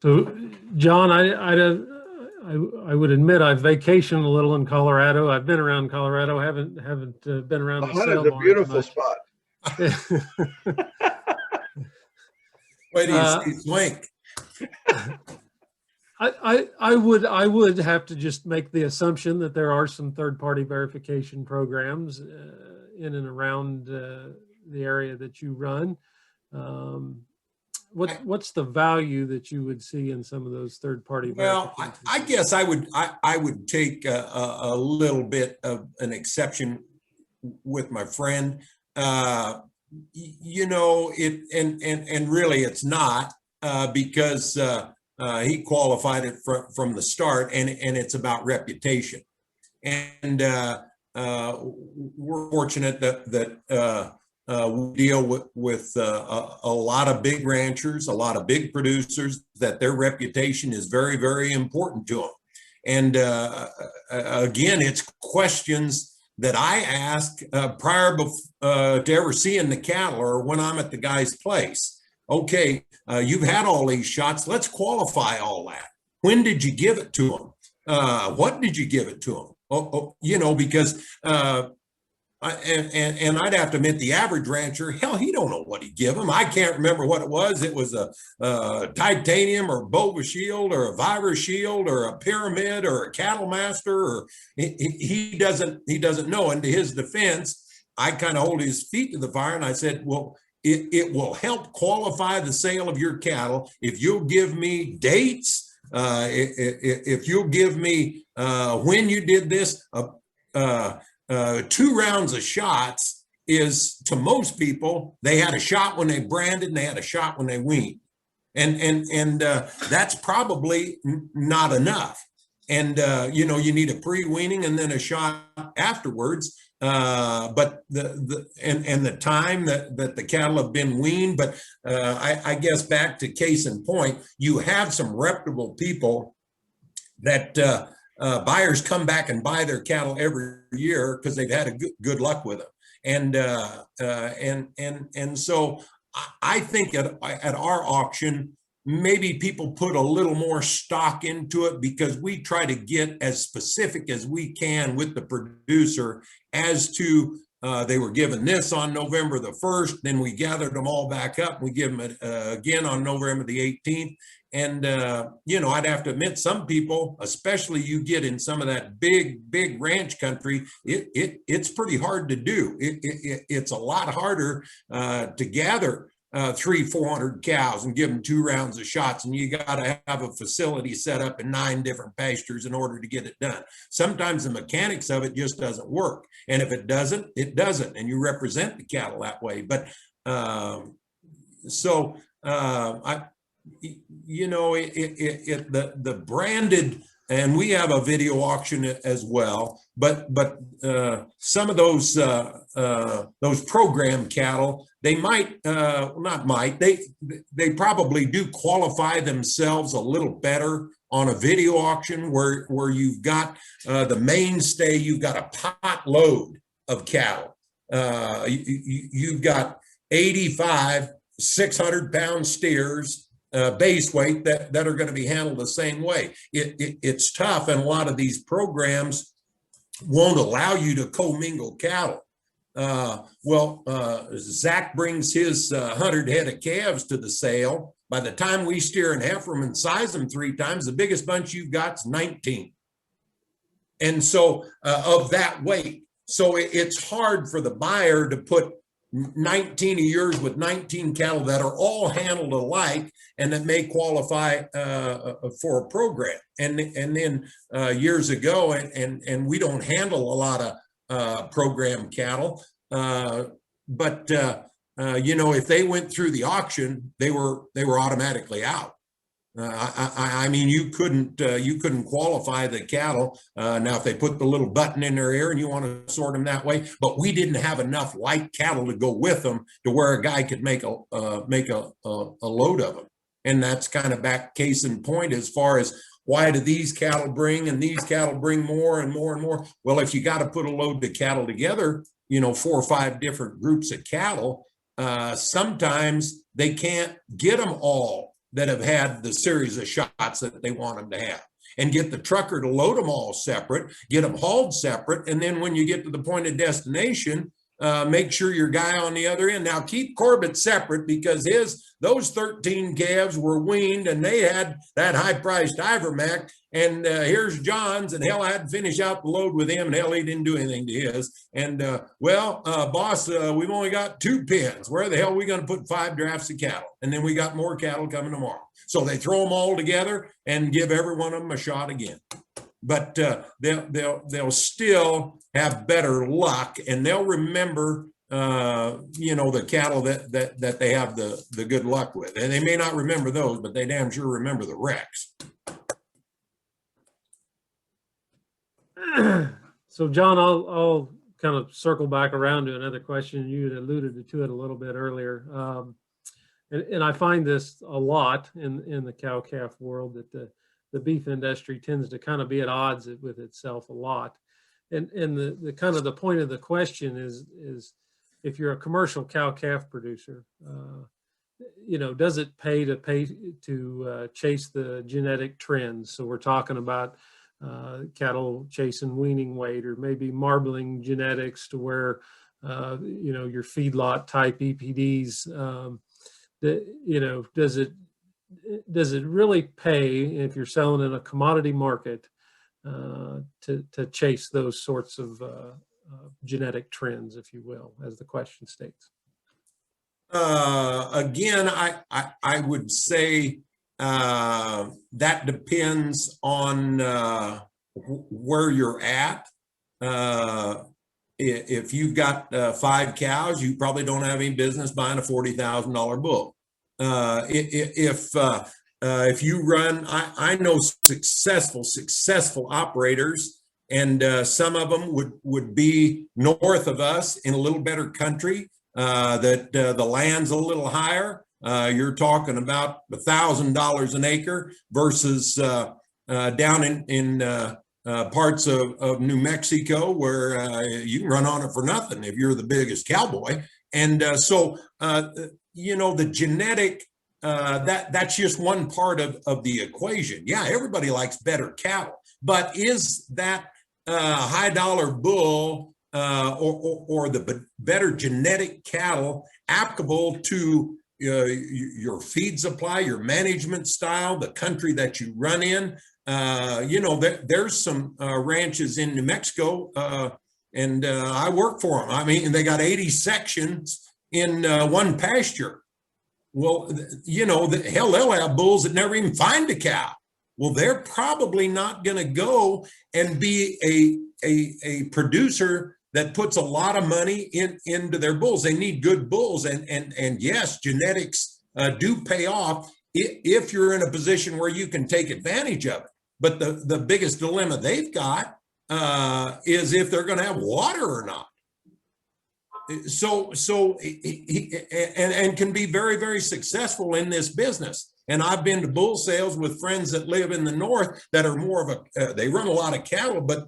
So, John, I would admit I've vacationed a little in Colorado. I've been around Colorado. Haven't been around the sale barn. It's a beautiful much. spot. Wait till you see Swink. I would have to just make the assumption that there are some third party verification programs in and around the area that you run. What's the value that you would see in some of those third party? Well, I guess I would take a little bit of an exception with my friend. It and really it's not because he qualified it from the start, and it's about reputation. And we're fortunate that we deal with a lot of big ranchers, a lot of big producers, that their reputation is very, very important to them. And again, it's questions that I ask prior to ever seeing the cattle, or when I'm at the guy's place. Okay, you've had all these shots. Let's qualify all that. When did you give it to them? What did you give it to them? You know, because and I'd have to admit, the average rancher, hell, he don't know what he give him. I can't remember what it was. It was a titanium or Bova Shield or a Vivor Shield or a Pyramid or a Cattle Master, or he doesn't know. And to his defense, I kind of hold his feet to the fire, and I said, well, it will help qualify the sale of your cattle if you'll give me dates, if you'll give me when you did this. 2 rounds of shots is, to most people, they had a shot when they branded and they had a shot when they weaned. And that's probably not enough. And, you know, you need a pre-weaning and then a shot afterwards. But the time that the cattle have been weaned. But I guess back to case in point, you have some reputable people that buyers come back and buy their cattle every year because they've had a good luck with them. And so I think at our auction, maybe people put a little more stock into it, because we try to get as specific as we can with the producer as to they were given this on November the 1st, then we gathered them all back up. We give them it again on November the 18th. And, you know, I'd have to admit, some people, especially you get in some of that big ranch country, it's pretty hard to do. It's a lot harder to gather 300-400 cows and give them 2 rounds of shots. And you got to have a facility set up in 9 different pastures in order to get it done. Sometimes the mechanics of it just doesn't work. And if it doesn't, it doesn't. And you represent the cattle that way. But you know, the branded, and we have a video auction as well, but some of those program cattle, they might they probably do qualify themselves a little better on a video auction where you've got the mainstay, you've got a pot load of cattle. You've got 85 600-pound steers, base weight, that are going to be handled the same way. It's tough, and a lot of these programs won't allow you to commingle cattle. Zach brings his 100 head of calves to the sale. By the time we steer and heifer them and size them 3 times, the biggest bunch you've got is 19. And so of that weight. So it's hard for the buyer to put 19 of yours with 19 cattle that are all handled alike and that may qualify for a program. And then years ago, and we don't handle a lot of program cattle, but you know, if they went through the auction, they were automatically out. I mean, you couldn't qualify the cattle. Now, if they put the little button in their ear and you want to sort them that way, but we didn't have enough light cattle to go with them to where a guy could make a load of them. And that's kind of back case in point as far as why do these cattle bring and these cattle bring more and more and more? Well, if you got to put a load of cattle together, you know, 4 or 5 different groups of cattle, sometimes they can't get them all that have had the series of shots that they want them to have, and get the trucker to load them all separate, get them hauled separate. And then when you get to the point of destination, make sure your guy on the other end. Now keep Corbitt separate, because those 13 calves were weaned and they had that high-priced Ivermac, and here's John's, and hell, I had to finish out the load with him, and hell, he didn't do anything to his. And boss, we've only got 2 pens. Where the hell are we going to put 5 drafts of cattle? And then we got more cattle coming tomorrow. So they throw them all together and give every one of them a shot again. But they'll still have better luck, and they'll remember you know, the cattle that they have the good luck with. And they may not remember those, but they damn sure remember the wrecks. So John, I'll kind of circle back around to another question. You had alluded to it a little bit earlier. And I find this a lot in the cow-calf world, that the beef industry tends to kind of be at odds with itself a lot. And the kind of the point of the question is if you're a commercial cow-calf producer, does it pay to chase the genetic trends? So we're talking about cattle chasing weaning weight, or maybe marbling genetics to where your feedlot type EPDs. Does it really pay, if you're selling in a commodity market, to chase those sorts of genetic trends, if you will, as the question states? Again, I would say that depends on where you're at. If you've got 5 cows, you probably don't have any business buying a $40,000 bull. If you run, I know successful operators, and some of them would be north of us in a little better country, that the land's a little higher. You're talking about $1,000 an acre versus down in parts of New Mexico, where you can run on it for nothing if you're the biggest cowboy. And so the genetic, that's just one part of the equation. Yeah, everybody likes better cattle, but is that high dollar bull or the better genetic cattle applicable to your feed supply, your management style, the country that you run in? There's some ranches in New Mexico, and I work for them. I mean, they got 80 sections in one pasture. Well, they'll have bulls that never even find a cow. Well, they're probably not going to go and be a producer that puts a lot of money into their bulls. They need good bulls, and yes, genetics do pay off if you're in a position where you can take advantage of it. But the biggest dilemma they've got is if they're going to have water or not. So and can be very, very successful in this business. And I've been to bull sales with friends that live in the north that are more of they run a lot of cattle, but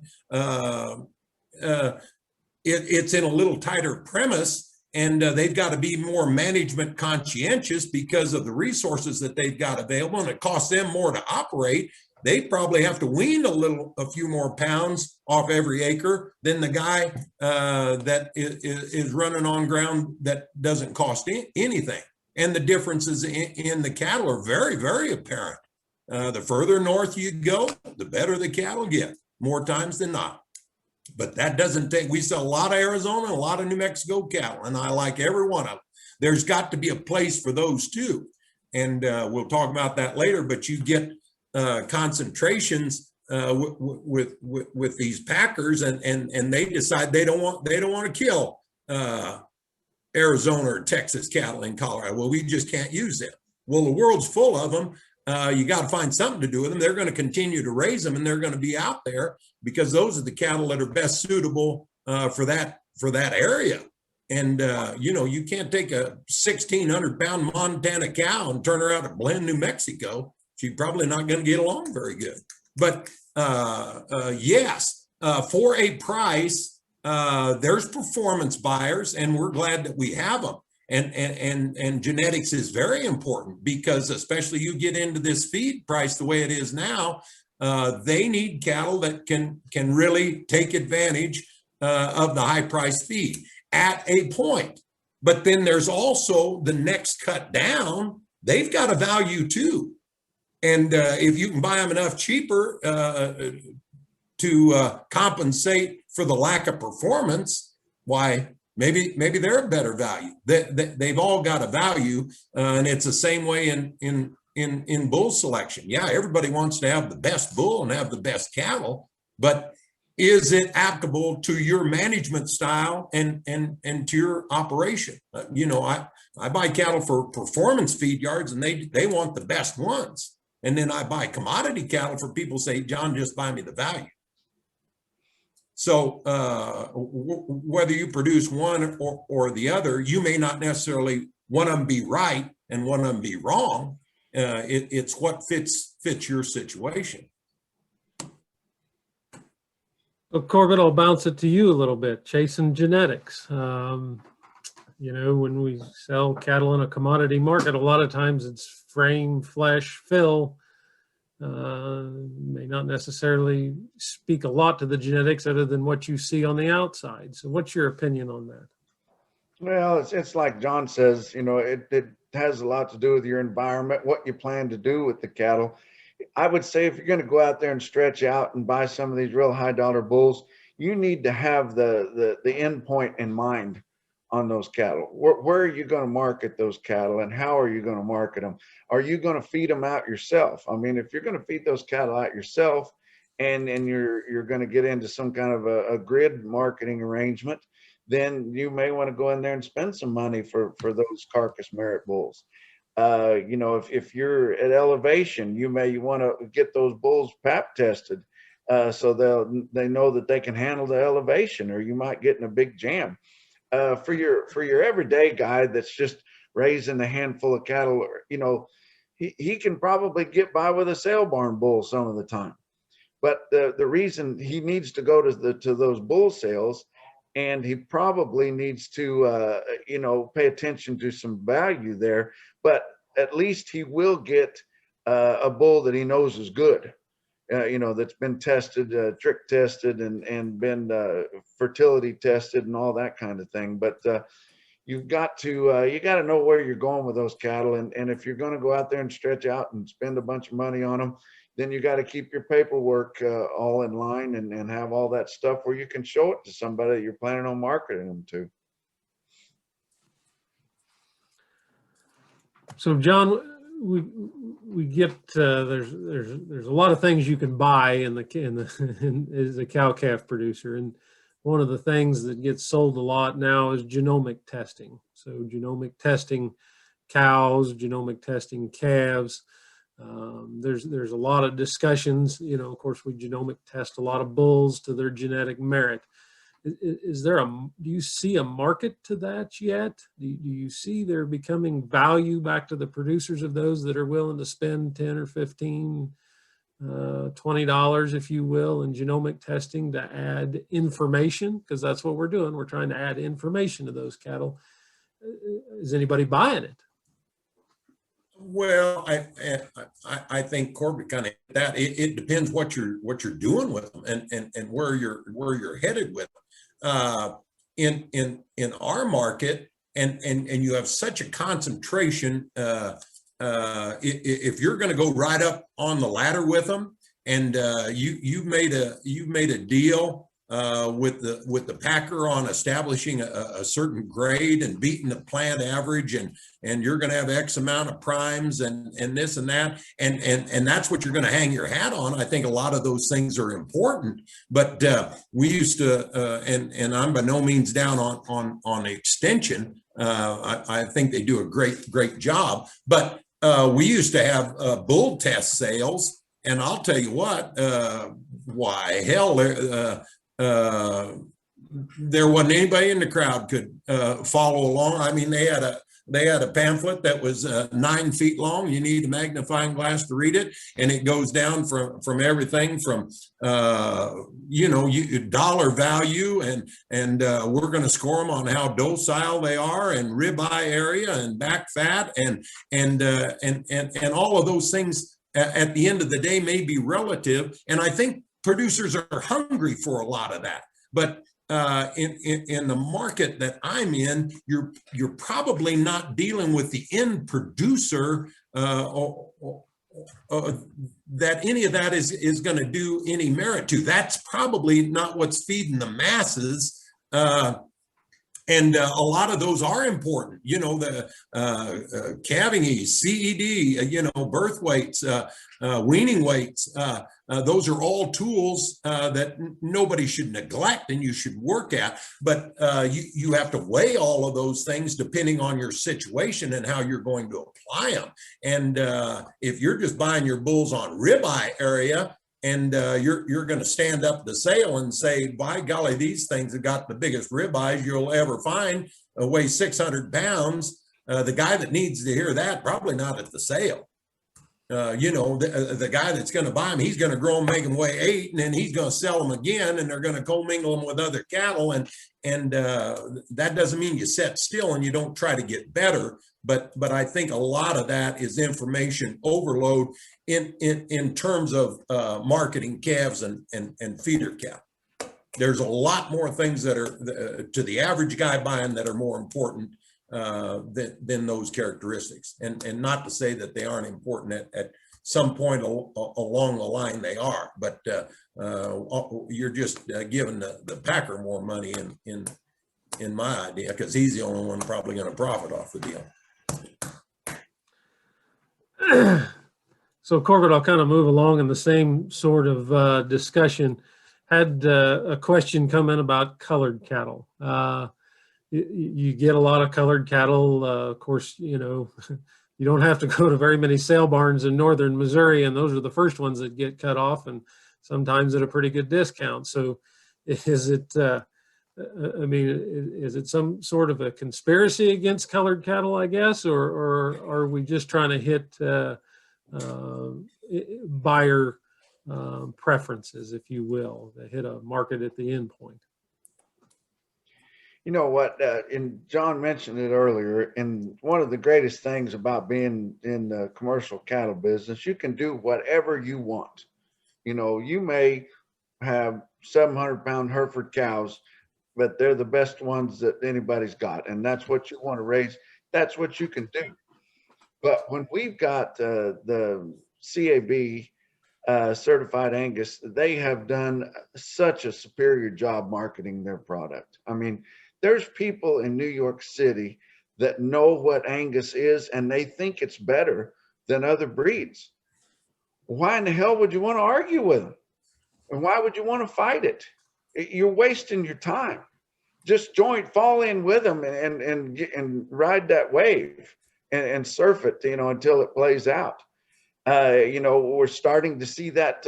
it's in a little tighter premise, and they've got to be more management conscientious because of the resources that they've got available, and it costs them more to operate. They probably have to wean a few more pounds off every acre than the guy that is running on ground that doesn't cost anything. And the differences in the cattle are very, very apparent. The further north you go, the better the cattle get, more times than not. But that doesn't take, we sell a lot of Arizona, a lot of New Mexico cattle, and I like every one of them. There's got to be a place for those too. And we'll talk about that later, but you get concentrations with these packers, and they decide they don't want to kill Arizona or Texas cattle in Colorado. Well, we just can't use them. Well, the world's full of them. You got to find something to do with them. They're going to continue to raise them, and they're going to be out there because those are the cattle that are best suitable for that area. And you can't take a 1,600-pound Montana cow and turn her out at Blend, New Mexico. She's probably not going to get along very good. But yes, for a price, there's performance buyers, and we're glad that we have them. And genetics is very important because, especially you get into this feed price the way it is now, they need cattle that can really take advantage of the high price feed at a point. But then there's also the next cut down. They've got a value too. And if you can buy them enough cheaper to compensate for the lack of performance, why, maybe they're a better value. They've all got a value, and it's the same way in bull selection. Yeah, everybody wants to have the best bull and have the best cattle, but is it applicable to your management style and to your operation? I buy cattle for performance feed yards, and they want the best ones. And then I buy commodity cattle for people say, John, just buy me the value. So whether you produce one or the other, you may not necessarily one of them be right and one of them be wrong. It's what fits your situation. Well, Corbitt, I'll bounce it to you a little bit. Chasing genetics. You know, when we sell cattle in a commodity market, a lot of times it's frame, flesh, fill. May not necessarily speak a lot to the genetics other than what you see on the outside. So what's your opinion on that? Well, it's like John says, you know, it has a lot to do with your environment, what you plan to do with the cattle. I would say if you're going to go out there and stretch out and buy some of these real high dollar bulls, you need to have the end point in mind on those cattle. Where are you going to market those cattle, and how are you going to market them? Are you going to feed them out yourself? I mean, if you're going to feed those cattle out yourself and you're going to get into some kind of a grid marketing arrangement, then you may want to go in there and spend some money for those carcass merit bulls. You know, if you're at elevation, you may want to get those bulls pap tested so they know that they can handle the elevation, or you might get in a big jam. For your everyday guy that's just raising a handful of cattle, you know, he can probably get by with a sale barn bull some of the time. But the reason he needs to go to those bull sales, and he probably needs to you know, pay attention to some value there, but at least he will get a bull that he knows is good, you know, that's been tested, trick tested, and been fertility tested and all that kind of thing. But you got to know where you're going with those cattle, and if you're going to go out there and stretch out and spend a bunch of money on them, then you got to keep your paperwork all in line and have all that stuff where you can show it to somebody that you're planning on marketing them to. So John, we get there's a lot of things you can buy as a cow calf producer, and one of the things that gets sold a lot now is genomic testing. So genomic testing cows, genomic testing calves. There's a lot of discussions. You know, of course, we genomic test a lot of bulls to their genetic merit. Do you see a market to that yet? Do you see there becoming value back to the producers of those that are willing to spend 10 or 15, $20, if you will, in genomic testing to add information? Because that's what we're doing. We're trying to add information to those cattle. Is anybody buying it? Well, I think Corbitt kind of that. It depends what you're doing with them and where you're headed with them. In our market, and you have such a concentration. If you're going to go right up on the ladder with them, and you've made a deal with the packer on establishing a certain grade and beating the plant average, and you're going to have X amount of primes and this and that, and that's what you're going to hang your hat on. I think a lot of those things are important, but we used to, and I'm by no means down on extension. I think they do a great job, but we used to have bull test sales, and I'll tell you what, why hell, there wasn't anybody in the crowd could follow along. I mean, they had a pamphlet that was 9 feet long. You need a magnifying glass to read it, and it goes down from everything from dollar value, and we're going to score them on how docile they are, and ribeye area, and back fat, and all of those things. At the end of the day, may be relative, and I think producers are hungry for a lot of that. But in the market that I'm in, you're probably not dealing with the end producer that any of that is going to do any merit to. That's probably not what's feeding the masses. And a lot of those are important, the calving ease, CED, birth weights, weaning weights. Those are all tools that nobody should neglect and you should work at. But you have to weigh all of those things depending on your situation and how you're going to apply them. And if you're just buying your bulls on ribeye area, and you're going to stand up the sale and say, by golly, these things have got the biggest ribeyes you'll ever find, weigh 600 pounds. The guy that needs to hear that, probably not at the sale. The guy that's going to buy them, he's going to grow them, make them weigh 8, and then he's going to sell them again, and they're going to commingle them with other cattle. And that doesn't mean you sit still and you don't try to get better. But I think a lot of that is information overload in terms of marketing calves and feeder cattle. There's a lot more things that are to the average guy buying that are more important than those characteristics, and not to say that they aren't important at some point along the line. They are, but you're just giving the packer more money in my idea, because he's the only one probably going to profit off the deal. So Corbitt, I'll kind of move along in the same sort of discussion. Had a question come in about colored cattle. You get a lot of colored cattle. Of course, you don't have to go to very many sale barns in northern Missouri, and those are the first ones that get cut off, and sometimes at a pretty good discount. So is it, is it some sort of a conspiracy against colored cattle, I guess, or are we just trying to hit buyer preferences, if you will, to hit a market at the end point? You know what, and John mentioned it earlier, and one of the greatest things about being in the commercial cattle business, you can do whatever you want. You may have 700-pound Hereford cows, but they're the best ones that anybody's got, and that's what you want to raise. That's what you can do. But when we've got the CAB certified Angus, they have done such a superior job marketing their product. I mean, there's people in New York City that know what Angus is, and they think it's better than other breeds. Why in the hell would you want to argue with them? And why would you want to fight it? You're wasting your time. Just fall in with them and ride that wave and surf it, until it plays out. We're starting to see that,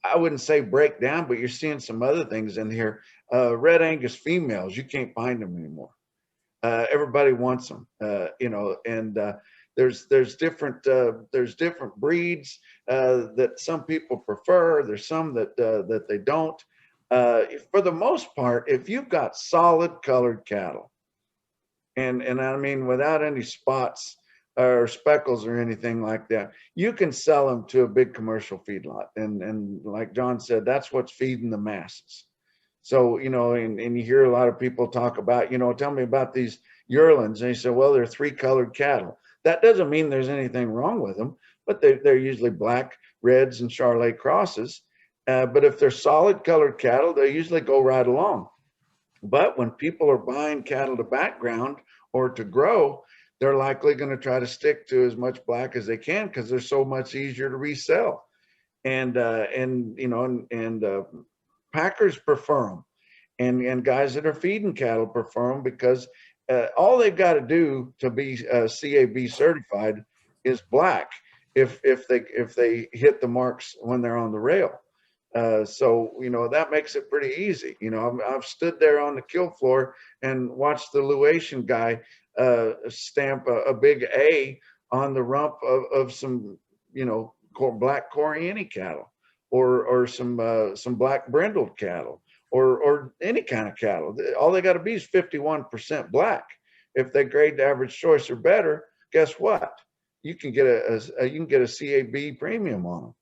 I wouldn't say break down, but you're seeing some other things in here. Red Angus females, you can't find them anymore. Everybody wants them, and there's different breeds that some people prefer. There's some that they don't. For the most part, if you've got solid colored cattle, and I mean without any spots or speckles or anything like that, you can sell them to a big commercial feedlot. And like John said, that's what's feeding the masses. So, and you hear a lot of people talk about, tell me about these yearlings. And they say, well, they're 3 colored cattle. That doesn't mean there's anything wrong with them, but they're usually black, reds, and Charolais crosses. But if they're solid colored cattle, they usually go right along. But when people are buying cattle to background or to grow, they're likely going to try to stick to as much black as they can because they're so much easier to resell. And packers prefer them, and guys that are feeding cattle prefer them because all they've got to do to be CAB certified is black if they hit the marks when they're on the rail. So that makes it pretty easy. I've stood there on the kill floor and watched the luation guy stamp a big A on the rump of some black Coriani cattle, or some black brindled cattle, or any kind of cattle. All they got to be is 51% black. If they grade the average choice or better, guess what? You can get a CAB premium on them.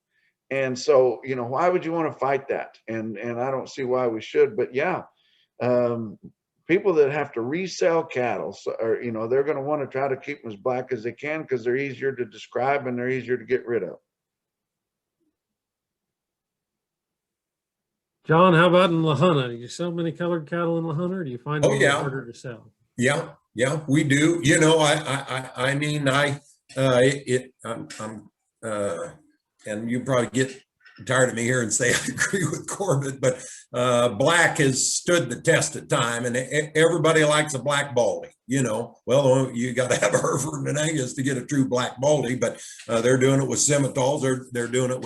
And so, why would you want to fight that? And I don't see why we should. But yeah, people that have to resell cattle, they're going to want to try to keep them as black as they can because they're easier to describe and they're easier to get rid of. John, how about in LaJunta? Do you sell many colored cattle in LaJunta, or do you find them harder to sell? Yeah, we do. And you probably get tired of me here and say I agree with Corbitt, but black has stood the test of time, and everybody likes a black baldy. Well, you got to have a Hereford and an Angus to get a true black baldy, but they're doing it with Simmentals. They're doing it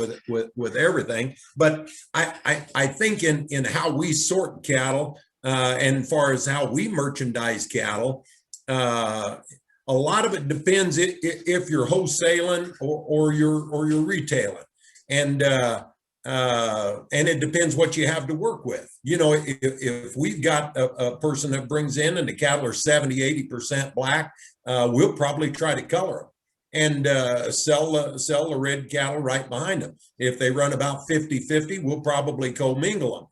with everything. But I think in how we sort cattle, and as far as how we merchandise cattle, a lot of it depends if you're wholesaling or you're retailing. And it depends what you have to work with. If we've got a person that brings in and the cattle are 70–80% black, we'll probably try to color them and sell the red cattle right behind them. If they run about 50–50, we'll probably commingle them.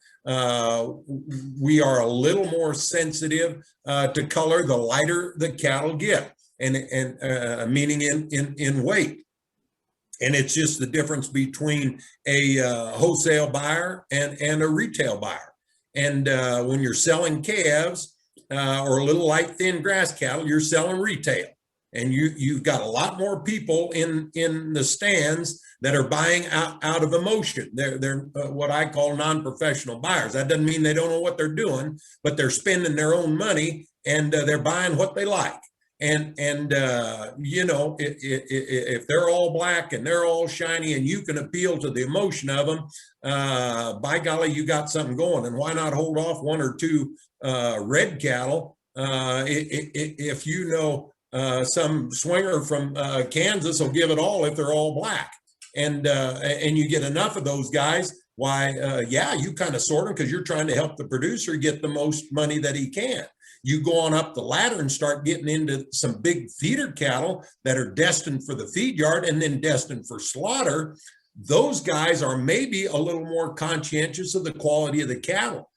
We are a little more sensitive to color the lighter the cattle get, and meaning in weight. And it's just the difference between a wholesale buyer and a retail buyer. And when you're selling calves or a little light thin grass cattle, you're selling retail. And you've got a lot more people in the stands that are buying out of emotion. They're what I call non-professional buyers. That doesn't mean they don't know what they're doing, but they're spending their own money and they're buying what they like. And if they're all black and they're all shiny and you can appeal to the emotion of them, by golly, you got something going. And why not hold off one or two red cattle if some swinger from Kansas will give it all if they're all black, and you get enough of those guys. Why, you kind of sort them because you're trying to help the producer get the most money that he can. You go on up the ladder and start getting into some big feeder cattle that are destined for the feed yard and then destined for slaughter. Those guys are maybe a little more conscientious of the quality of the cattle.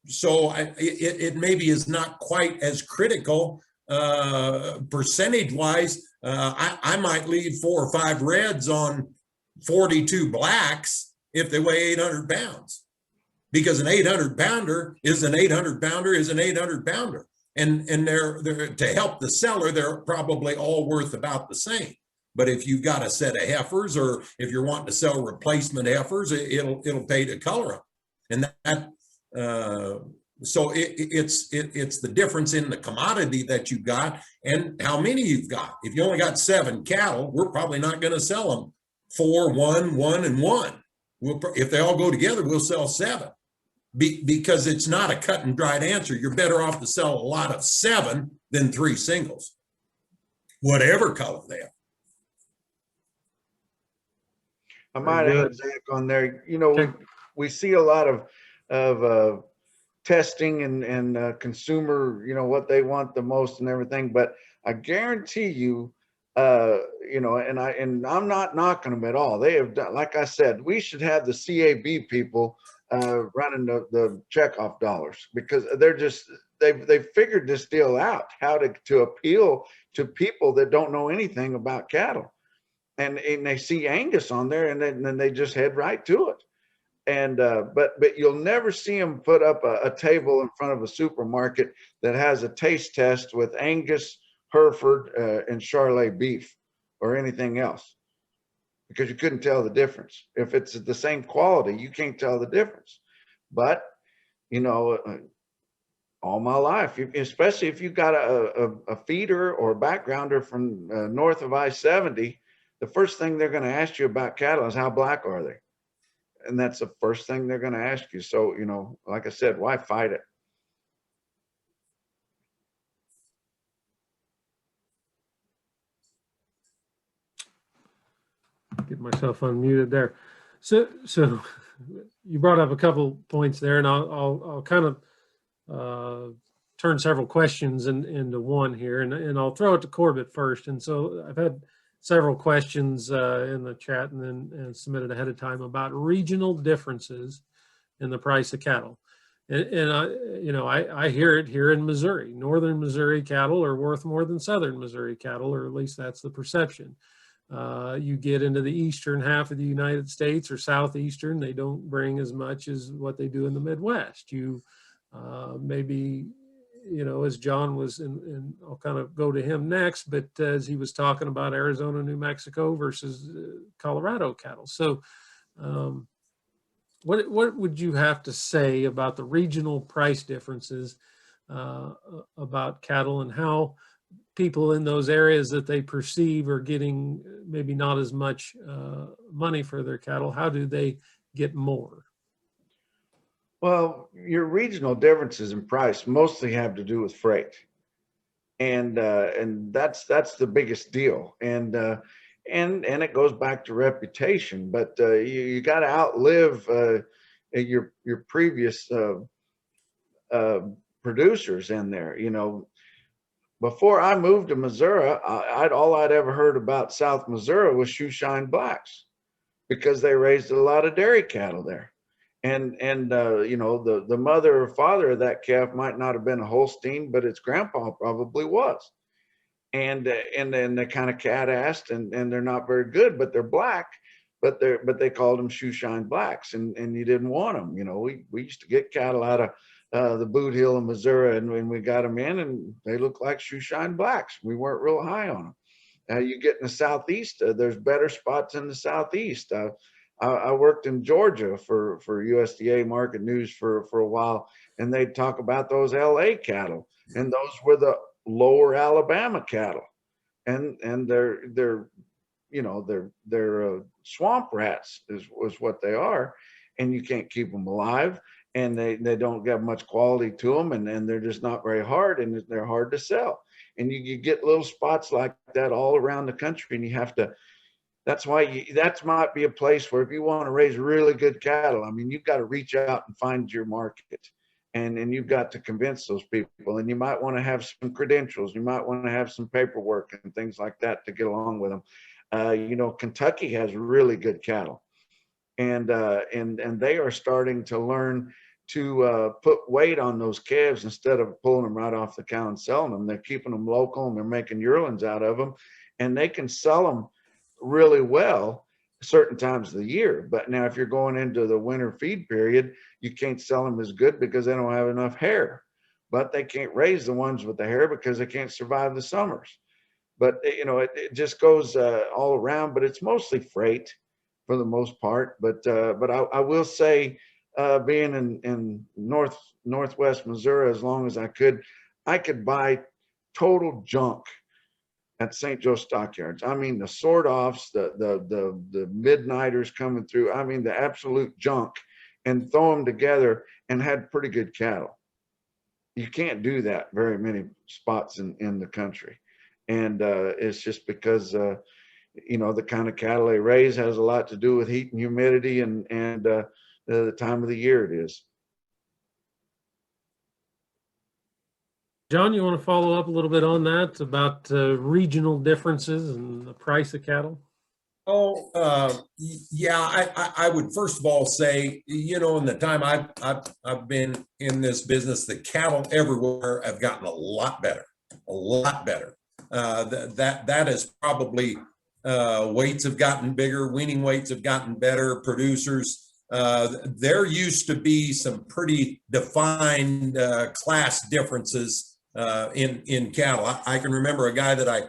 So it maybe is not quite as critical percentage-wise. I might leave 4 or 5 reds on 42 blacks if they weigh 800 pounds. Because an 800-pounder is an 800-pounder is an 800-pounder. And they're to help the seller, they're probably all worth about the same. But if you've got a set of heifers, or if you're wanting to sell replacement heifers, it'll pay to color them. And so it's the difference in the commodity that you got and how many you've got. If you only got 7 cattle, we're probably not going to sell them 4, 1, 1, and 1. If they all go together, we'll sell 7. Because it's not a cut and dried answer. You're better off to sell a lot of 7 than 3 singles, whatever color they are. I might add, Zach, on there, we see a lot of testing and consumer, what they want the most and everything, but I guarantee you, and I'm not knocking them at all. They have done, like I said, we should have the CAB people running the checkoff dollars, because they've figured this deal out, how to appeal to people that don't know anything about cattle, and they see Angus on there and then they just head right to it. And but you'll never see them put up a table in front of a supermarket that has a taste test with Angus, Hereford, and Charolais beef or anything else, because you couldn't tell the difference. If it's the same quality, you can't tell the difference. But all my life, especially if you've got a feeder or a backgrounder from north of I-70, the first thing they're going to ask you about cattle is how black are they? And that's the first thing they're going to ask you. So, like I said, why fight it? Get myself unmuted there. So you brought up a couple points there, and I'll kind of turn several questions into one here, and I'll throw it to Corbitt first. And so I've had several questions in the chat and then submitted ahead of time about regional differences in the price of cattle. And I hear it here in Missouri. Northern Missouri cattle are worth more than Southern Missouri cattle, or at least that's the perception. You get into the eastern half of the United States or southeastern, they don't bring as much as what they do in the Midwest. You maybe you know, as John was and I'll kind of go to him next, but as he was talking about Arizona, New Mexico versus Colorado cattle. So what would you have to say about the regional price differences about cattle and how people in those areas that they perceive are getting maybe not as much money for their cattle, how do they get more? Well, your regional differences in price mostly have to do with freight, and that's the biggest deal, and it goes back to reputation. But you got to outlive your previous producers in there. You know, before I moved to Missouri, all I'd ever heard about South Missouri was shoeshine blacks because they raised a lot of dairy cattle there. And you know, the mother or father of that calf might not have been a Holstein, but its grandpa probably was. And then they're kind of cat-assed, and they're not very good, but they're black, but they called them shoeshine blacks, and you didn't want them. You know, we used to get cattle out of the Boot Hill in Missouri, and when we got them in, and they looked like shoeshine blacks. We weren't real high on them. You get in the Southeast, there's better spots in the Southeast. I worked in Georgia for USDA Market News for a while, and they'd talk about those LA cattle, and those were the lower Alabama cattle, and they're you know, they're swamp rats is what they are, and you can't keep them alive, and they don't get much quality to them, and they're just not very hard, and they're hard to sell, and you get little spots like that all around the country, and you have to. That's why that might be a place where if you want to raise really good cattle, I mean, you've got to reach out and find your market, and you've got to convince those people, and you might want to have some credentials, you might want to have some paperwork and things like that to get along with them. You know, Kentucky has really good cattle, and they are starting to learn to put weight on those calves instead of pulling them right off the cow and selling them. They're keeping them local, and they're making yearlings out of them, and they can sell them really well certain times of the year. But now if you're going into the winter feed period, you can't sell them as good because they don't have enough hair. But they can't raise the ones with the hair because they can't survive the summers. But you know, it just goes all around, but it's mostly freight for the most part. But I will say, being in northwest Missouri as long as I could buy total junk at St. Joe Stockyards. I mean, the sort-offs, the midnighters coming through, I mean, the absolute junk, and throw them together and had pretty good cattle. You can't do that very many spots in the country. And it's just because, you know, the kind of cattle they raise has a lot to do with heat and humidity and the time of the year it is. John, you want to follow up a little bit on that about regional differences and the price of cattle? Oh, yeah, I would first of all say, you know, in the time I've been in this business, the cattle everywhere have gotten a lot better, a lot better. That is probably weights have gotten bigger, weaning weights have gotten better, producers. There used to be some pretty defined class differences in cattle. I can remember a guy that I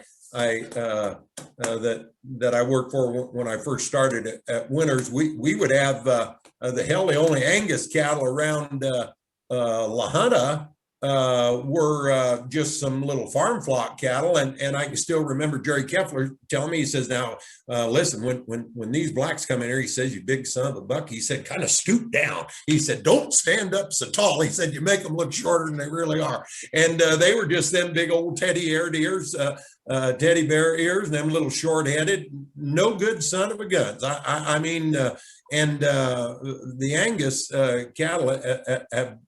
worked for when I first started at Winters. We would have the only Angus cattle around LaJunta were just some little farm flock cattle, and I can still remember Jerry Keffler telling me, he says, now listen, when these blacks come in here, he says, you big son of a buck, he said, kind of scoot down. He said, don't stand up so tall. He said, you make them look shorter than they really are. And they were just them big old teddy bear ears, them little short-headed, no good son of a guns. I mean, and the Angus cattle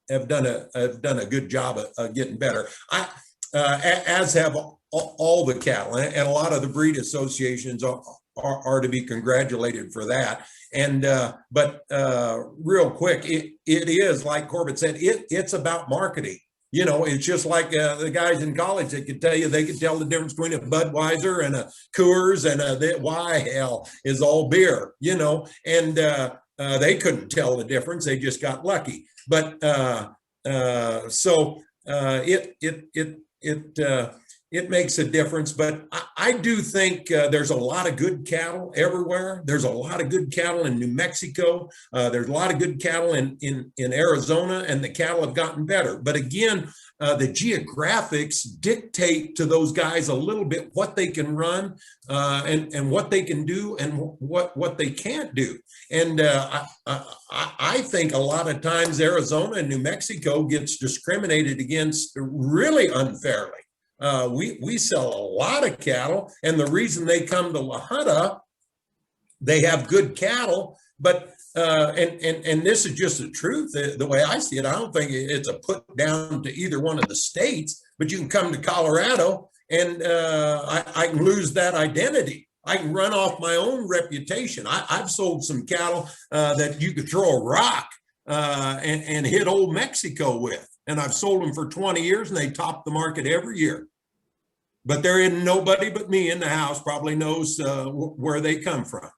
have done a good job of getting better. As have all the cattle, and a lot of the breed associations are to be congratulated for that. And but real quick, it is like Corbitt said, it's about marketing. You know, it's just like the guys in college that could tell you, they could tell the difference between a Budweiser and a Coors and why hell is all beer, you know, and they couldn't tell the difference. They just got lucky. But so it makes a difference. But I do think there's a lot of good cattle everywhere. There's a lot of good cattle in New Mexico. There's a lot of good cattle in Arizona, and the cattle have gotten better. But again, the geographics dictate to those guys a little bit what they can run and what they can do and what they can't do. And I think a lot of times Arizona and New Mexico gets discriminated against really unfairly. We sell a lot of cattle, and the reason they come to LaJunta, they have good cattle, but and this is just the truth. The way I see it, I don't think it's a put down to either one of the states, but you can come to Colorado and I can lose that identity. I can run off my own reputation. I've sold some cattle that you could throw a rock and hit old Mexico with. And I've sold them for 20 years and they top the market every year. But there isn't nobody but me in the house probably knows where they come from.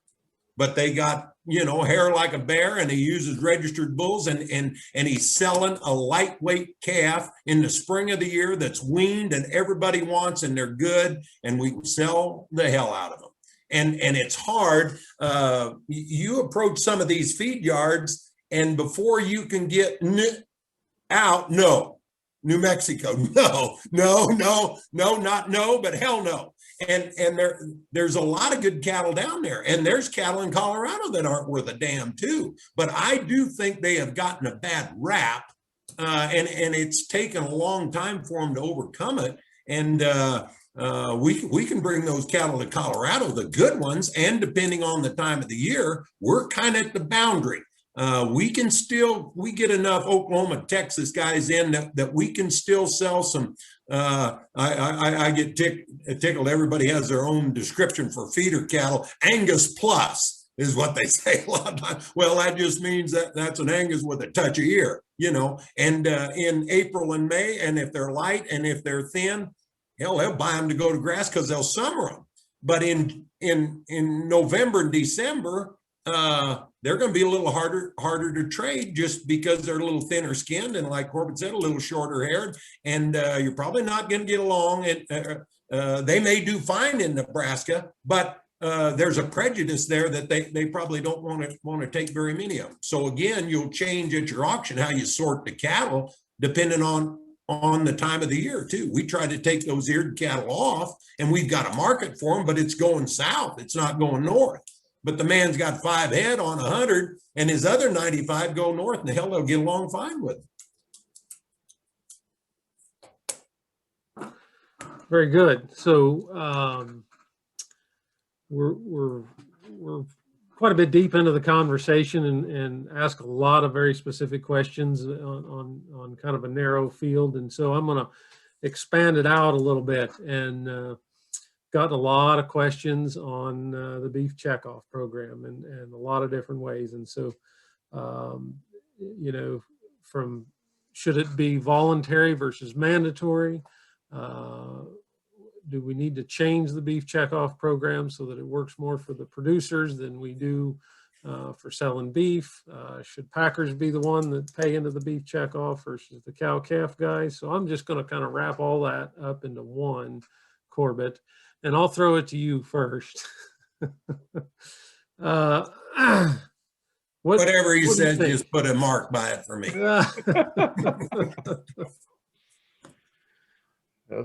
But they got, you know, hair like a bear, and he uses registered bulls, and he's selling a lightweight calf in the spring of the year that's weaned and everybody wants, and they're good, and we sell the hell out of them. And it's hard. You approach some of these feed yards, and before you can get out, no, New Mexico, no, not no, but hell no. And there's a lot of good cattle down there, and there's cattle in Colorado that aren't worth a damn too. But I do think they have gotten a bad rap, and it's taken a long time for them to overcome it. And we can bring those cattle to Colorado, the good ones, and depending on the time of the year, we're kind of at the boundary. We get enough Oklahoma, Texas guys in that we can still sell some. I get tickled. Everybody has their own description for feeder cattle. Angus plus is what they say a lot of times. Well, that just means that's an Angus with a touch of ear, you know. And in April and May, and if they're light and if they're thin, hell, they'll buy them to go to grass because they'll summer them. But in November and December, they're going to be a little harder to trade just because they're a little thinner skinned and, like Corbitt said, a little shorter haired, and you're probably not going to get along. And they may do fine in Nebraska, but there's a prejudice there that they probably don't want to take very many of them. So again, you'll change at your auction how you sort the cattle depending on the time of the year too. We try to take those eared cattle off, and we've got a market for them, but it's going south. It's not going north. But the man's got 5 head on 100, and his other 95 go north, and the hell, they'll get along fine with it. Very good. So we're quite a bit deep into the conversation and ask a lot of very specific questions on kind of a narrow field. And so I'm going to expand it out a little bit, and got a lot of questions on the beef checkoff program and a lot of different ways. And so, you know, from should it be voluntary versus mandatory? Do we need to change the beef checkoff program so that it works more for the producers than we do for selling beef? Should packers be the one that pay into the beef checkoff versus the cow-calf guys? So I'm just going to kind of wrap all that up into one, Corbitt. And I'll throw it to you first. Whatever you said, just put a mark by it for me.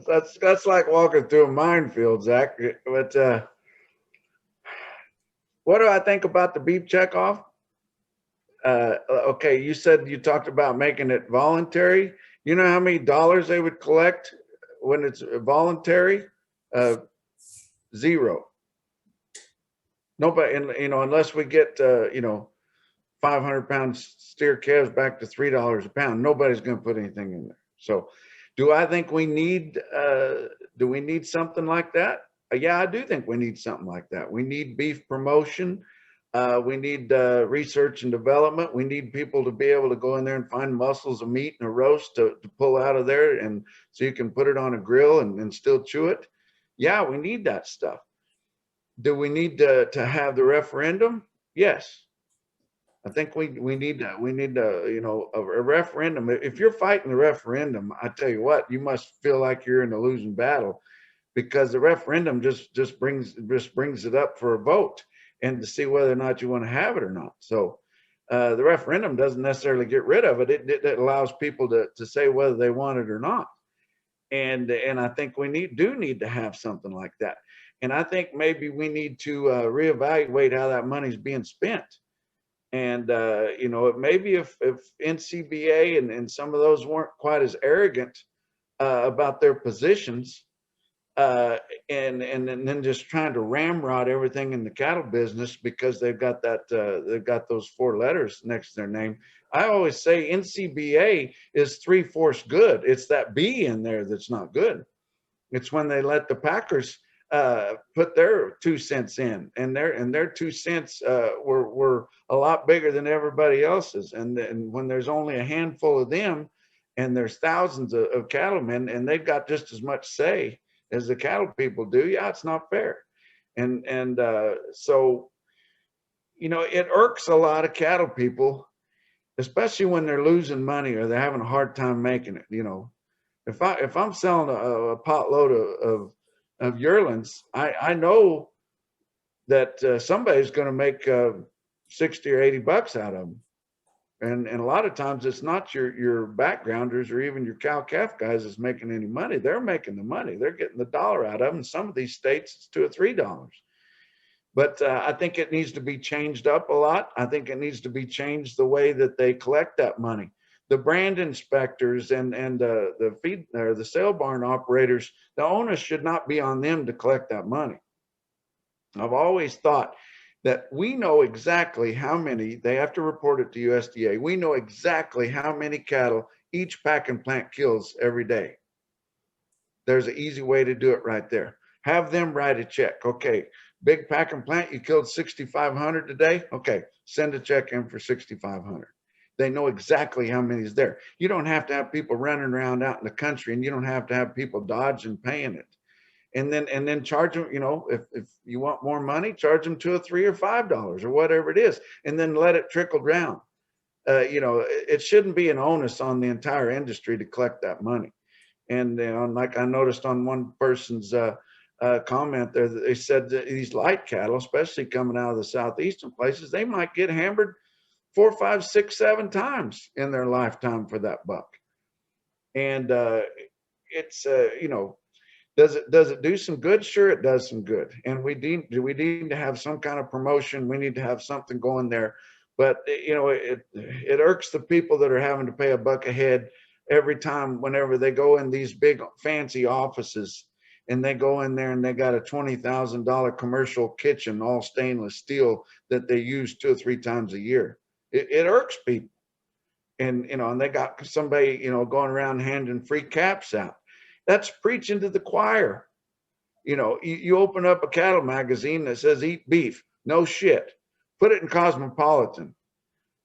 That's like walking through a minefield, Zach. But what do I think about the beef checkoff? Okay, you said you talked about making it voluntary. You know how many dollars they would collect when it's voluntary? Zero. Nobody, and you know, unless we get you know, 500-pound steer calves back to $3 a pound, nobody's going to put anything in there. So, do I think we need? Do we need something like that? Yeah, I do think we need something like that. We need beef promotion. We need research and development. We need people to be able to go in there and find muscles of meat and a roast to pull out of there, and so you can put it on a grill and still chew it. Yeah, we need that stuff. Do we need to have the referendum? Yes. I think we need to, you know, a referendum. If you're fighting the referendum, I tell you what, you must feel like you're in a losing battle, because the referendum just brings it up for a vote and to see whether or not you want to have it or not. So the referendum doesn't necessarily get rid of it. It allows people to say whether they want it or not. And I think we do need to have something like that. And I think maybe we need to reevaluate how that money's being spent. And you know, maybe if NCBA and some of those weren't quite as arrogant about their positions, and then just trying to ramrod everything in the cattle business because they've got those 4 letters next to their name. I always say NCBA is 3/4 good. It's that B in there that's not good. It's when they let the Packers put their 2 cents in, and their 2 cents were a lot bigger than everybody else's. And when there's only a handful of them, and there's thousands of cattlemen, and they've got just as much say as the cattle people do, yeah, it's not fair. And so, you know, it irks a lot of cattle people, especially when they're losing money or they're having a hard time making it. You know, if I'm selling a pot load of yearlings, I know that somebody's going to make 60 or 80 bucks out of them. And a lot of times it's not your backgrounders or even your cow calf guys that's making any money. They're making the money. They're getting the dollar out of them. In some of these states, it's $2 or $3. But I think it needs to be changed up a lot. I think it needs to be changed the way that they collect that money. The brand inspectors and the feed or the sale barn operators, the onus should not be on them to collect that money. I've always thought that we know exactly how many, they have to report it to USDA. We know exactly how many cattle each packing plant kills every day. There's an easy way to do it right there. Have them write a check. Okay, big packing plant, you killed 6,500 today. Okay, send a check in for 6,500. They know exactly how many is there. You don't have to have people running around out in the country, and you don't have to have people dodging paying it. And then charge them, you know, if you want more money, charge them $2 or $3 or $5 or whatever it is, and then let it trickle down. You know, it shouldn't be an onus on the entire industry to collect that money. And you know, like I noticed on one person's comment there, they said that these light cattle, especially coming out of the southeastern places, they might get hammered 4, 5, 6, 7 times in their lifetime for that buck. And it's you know, does it do some good? Sure, it does some good. And we need to have some kind of promotion. We need to have something going there. But you know, it irks the people that are having to pay a buck a head every time whenever they go in these big fancy offices, and they go in there and they got a $20,000 commercial kitchen, all stainless steel, that they use 2 or 3 times a year. It irks people. And you know, and they got somebody, you know, going around handing free caps out. That's preaching to the choir. You know, you open up a cattle magazine that says eat beef, no shit. Put it in Cosmopolitan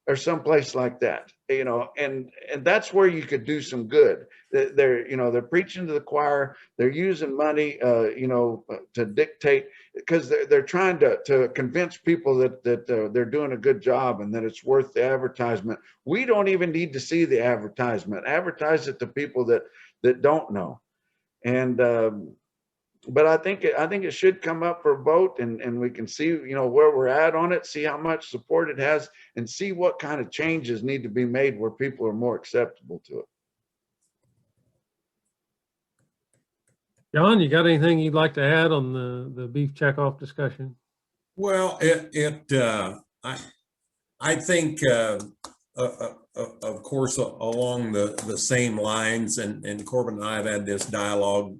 or someplace like that, you know, and that's where you could do some good. They're preaching to the choir. They're using money, you know, to dictate, because they're trying to convince people that they're doing a good job and that it's worth the advertisement. We don't even need to see the advertisement. Advertise it to people that don't know. And but I think it should come up for a vote, and we can see, you know, where we're at on it, see how much support it has, and see what kind of changes need to be made where people are more acceptable to it. John, you got anything you'd like to add on the beef checkoff discussion? Well, I think, of course, along the same lines, and Corbitt and I have had this dialogue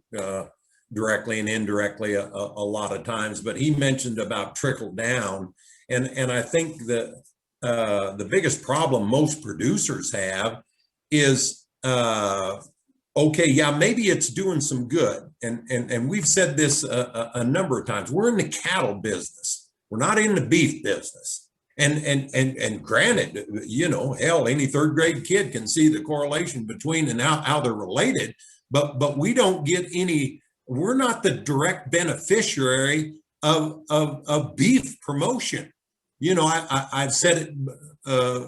directly and indirectly a lot of times, but he mentioned about trickle down. And I think that the biggest problem most producers have is, okay, yeah, maybe it's doing some good. And we've said this a number of times. We're in the cattle business. We're not in the beef business. And granted, you know, hell, any 3rd grade kid can see the correlation between and how they're related, but we don't get any, we're not the direct beneficiary of beef promotion. You know, I've said it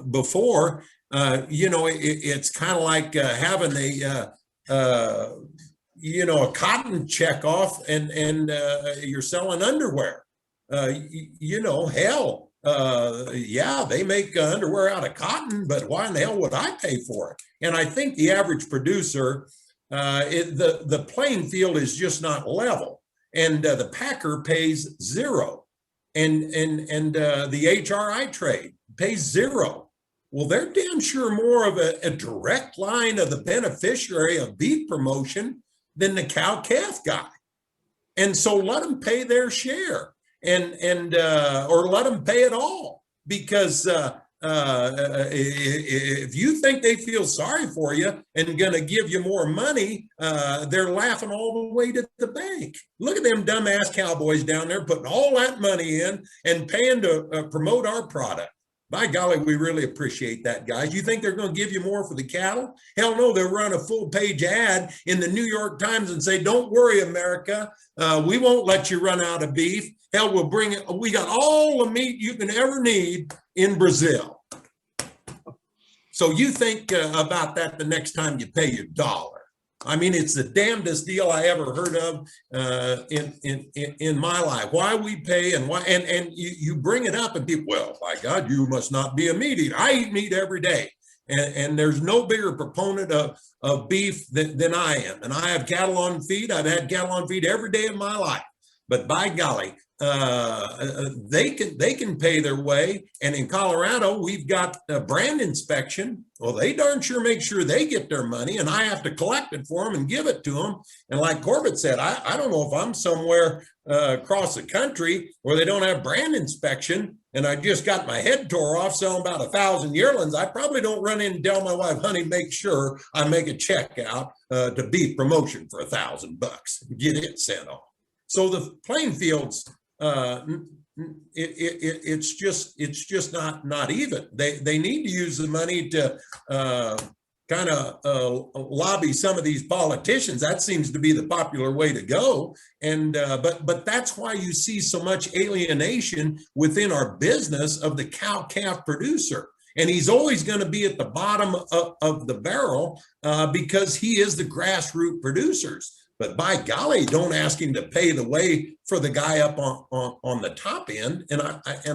before, it's kind of like having a cotton check off and you're selling underwear. Hell, yeah, they make underwear out of cotton, but why in the hell would I pay for it? And I think the average producer, the playing field is just not level, and the packer pays zero, and the HRI trade pays zero. Well, they're damn sure more of a direct line of the beneficiary of beef promotion than the cow-calf guy. And so let them pay their share, and or let them pay it all, because if you think they feel sorry for you and going to give you more money, they're laughing all the way to the bank. Look at them dumbass cowboys down there putting all that money in and paying to promote our product. By golly, we really appreciate that, guys. You think they're going to give you more for the cattle? Hell no, they'll run a full-page ad in the New York Times and say, don't worry, America, we won't let you run out of beef. Hell, we'll bring it. We got all the meat you can ever need in Brazil. So you think about that the next time you pay your dollar. I mean, it's the damnedest deal I ever heard of in my life. Why we pay and why, and you bring it up and people, well, my God, you must not be a meat eater. I eat meat every day, and there's no bigger proponent of beef than I am. And I have cattle on feed. I've had cattle on feed every day of my life. But by golly, they can pay their way. And in Colorado, we've got a brand inspection. Well, they darn sure make sure they get their money, and I have to collect it for them and give it to them. And like Corbitt said, I don't know if I'm somewhere across the country where they don't have brand inspection, and I just got my head tore off selling about 1,000 yearlings. I probably don't run in and tell my wife, honey, make sure I make a check out to beef promotion for $1,000, get it sent off. So the playing fields, it's just not even. They need to use the money to kind of lobby some of these politicians. That seems to be the popular way to go. And but that's why you see so much alienation within our business of the cow-calf producer. And he's always going to be at the bottom of the barrel because he is the grassroots producers. But by golly, don't ask him to pay the way for the guy up on the top end. And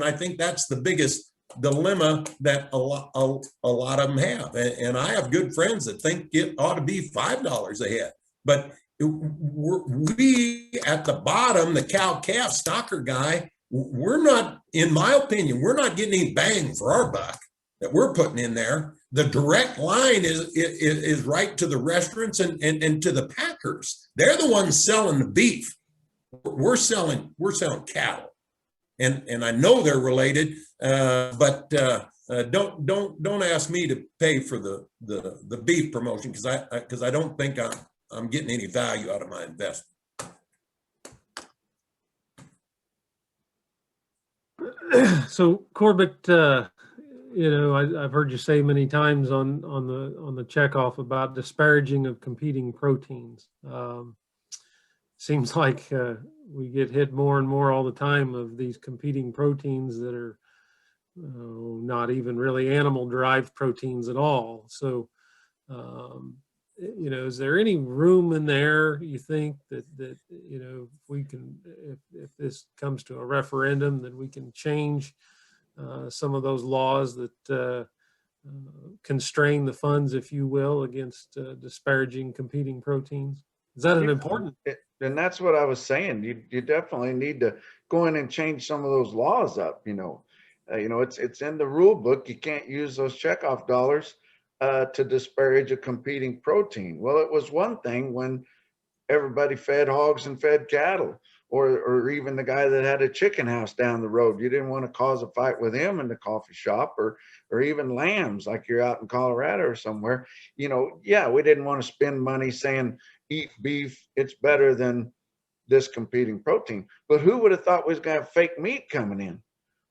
I think that's the biggest dilemma that a lot of them have. And I have good friends that think it ought to be $5 a head. But we at the bottom, the cow-calf stocker guy, we're not, in my opinion, we're not getting any bang for our buck that we're putting in there. The direct line is right to the restaurants and to the packers. They're the ones selling the beef. We're selling cattle, and I know they're related, but don't ask me to pay for the beef promotion because I don't think I'm getting any value out of my investment. So Corbitt, I've heard you say many times on the checkoff about disparaging of competing proteins. Seems like we get hit more and more all the time of these competing proteins that are not even really animal-derived proteins at all. So, is there any room in there, you think, that if we can, if this comes to a referendum, that we can change some of those laws that constrain the funds, if you will, against disparaging competing proteins? Is that an important? And that's what I was saying. You definitely need to go in and change some of those laws up. It's in the rule book. You can't use those checkoff dollars to disparage a competing protein. Well, it was one thing when everybody fed hogs and fed cattle. Or even the guy that had a chicken house down the road. You didn't want to cause a fight with him in the coffee shop, or even lambs, like you're out in Colorado or somewhere. Yeah, we didn't want to spend money saying eat beef, it's better than this competing protein. But who would have thought we was going to have fake meat coming in?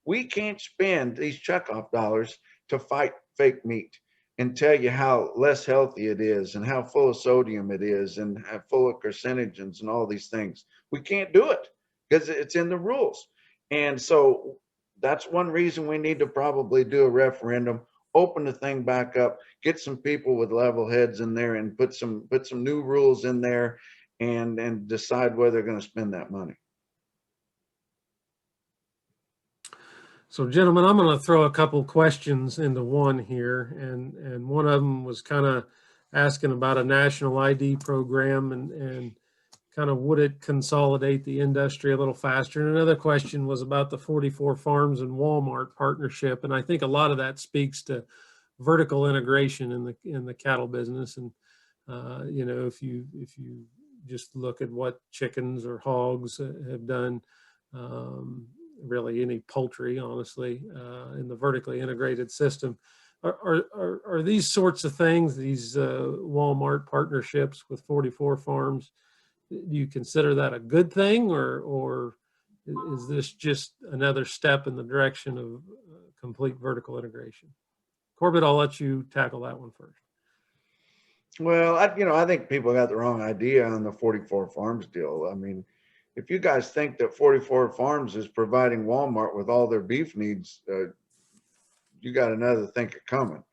We can't spend these checkoff dollars to fight fake meat and tell you how less healthy it is and how full of sodium it is and how full of carcinogens and all these things. We can't do it because it's in the rules. And so that's one reason we need to probably do a referendum, open the thing back up, get some people with level heads in there and put some new rules in there and decide where they're going to spend that money. So gentlemen, I'm going to throw a couple questions into one here. And one of them was kind of asking about a national ID program and kind of would it consolidate the industry a little faster? And another question was about the 44 Farms and Walmart partnership. And I think a lot of that speaks to vertical integration in the cattle business. And you know, if you just look at what chickens or hogs have done, really any poultry, honestly, in the vertically integrated system. Are these sorts of things, these Walmart partnerships with 44 Farms, do you consider that a good thing, or is this just another step in the direction of complete vertical integration? Corbitt, I'll let you tackle that one first. Well, I think people got the wrong idea on the 44 Farms deal. I mean, if you guys think that 44 Farms is providing Walmart with all their beef needs, you got another thinker coming.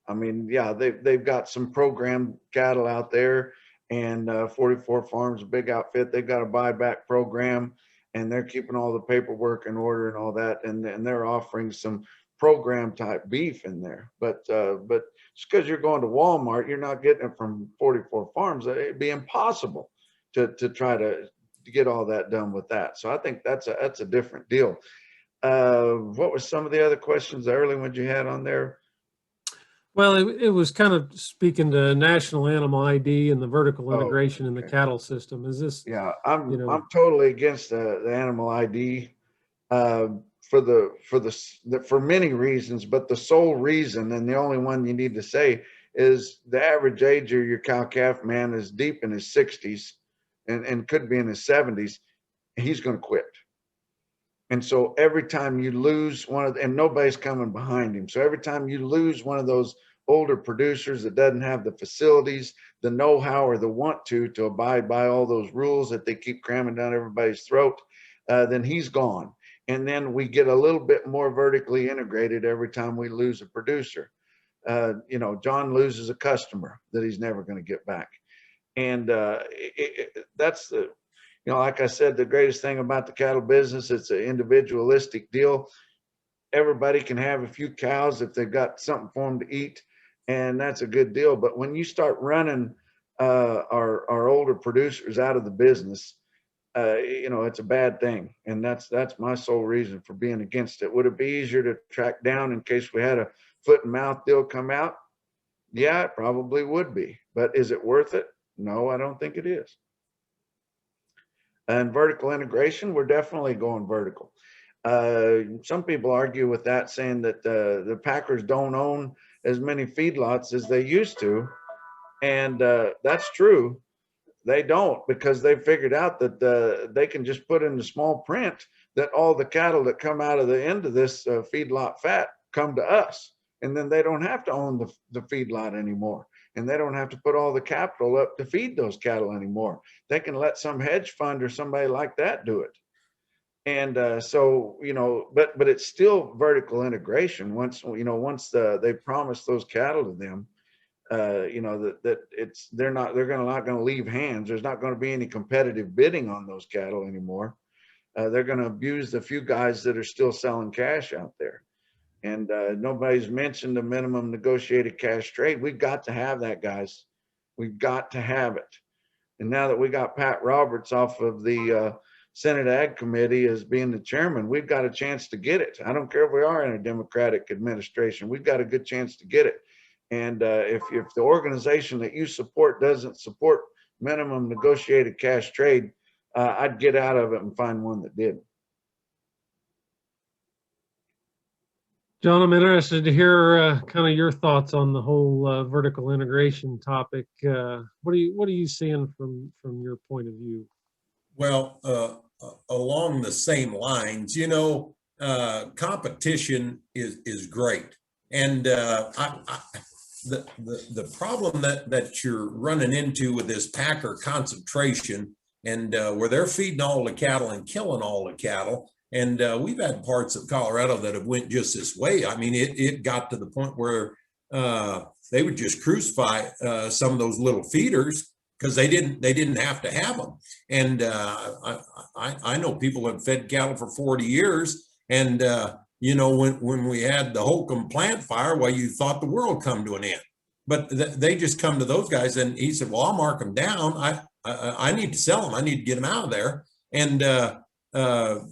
I mean, yeah, they've got some programmed cattle out there, and 44 Farms, a big outfit, they've got a buyback program, and they're keeping all the paperwork in order and all that, and they're offering some program type beef in there. But just because you're going to Walmart, you're not getting it from 44 Farms. It'd be impossible to try to get all that done with that. So I think that's a different deal. What were some of the other questions, the early ones you had on there? Well, it was kind of speaking to national animal ID and the vertical integration in the Okay. cattle system. Is this? Yeah, I'm totally against the animal ID for many reasons, but the sole reason and the only one you need to say is the average age of your cow-calf man is deep in his 60s and could be in his 70s. He's going to quit. And so every time you lose and nobody's coming behind him. So every time you lose one of those older producers that doesn't have the facilities, the know-how, or the want to abide by all those rules that they keep cramming down everybody's throat, then he's gone. And then we get a little bit more vertically integrated every time we lose a producer. John loses a customer that he's never going to get back. And that's the, like I said, the greatest thing about the cattle business, it's an individualistic deal. Everybody can have a few cows if they've got something for them to eat, and that's a good deal. But when you start running our older producers out of the business, it's a bad thing. And that's my sole reason for being against it. Would it be easier to track down in case we had a foot and mouth deal come out? Yeah, it probably would be. But is it worth it? No, I don't think it is. And vertical integration, we're definitely going vertical. Some people argue with that, saying that the packers don't own as many feedlots as they used to. And that's true. They don't, because they figured out that they can just put in the small print that all the cattle that come out of the end of this feedlot fat come to us. And then they don't have to own the feedlot anymore. And they don't have to put all the capital up to feed those cattle anymore. They can let some hedge fund or somebody like that do it. And but it's still vertical integration. Once they promise those cattle to them, they're not going to leave hands. There's not going to be any competitive bidding on those cattle anymore. They're going to abuse the few guys that are still selling cash out there. And nobody's mentioned the minimum negotiated cash trade. We've got to have that, guys. We've got to have it. And now that we got Pat Roberts off of the Senate Ag Committee as being the chairman, we've got a chance to get it. I don't care if we are in a Democratic administration. We've got a good chance to get it. And if the organization that you support doesn't support minimum negotiated cash trade, I'd get out of it and find one that did. John, I'm interested to hear kind of your thoughts on the whole vertical integration topic. What are you seeing from your point of view? Well, along the same lines, competition is great, and the problem that you're running into with this packer concentration, and where they're feeding all the cattle and killing all the cattle, And we've had parts of Colorado that have went just this way. I mean, it got to the point where they would just crucify some of those little feeders because they didn't have to have them. And I know people have fed cattle for 40 years, and you know, when we had the Holcomb plant fire, well, you thought the world come to an end. But they just come to those guys, and he said, "Well, I'll mark them down. I need to sell them. I need to get them out of there." And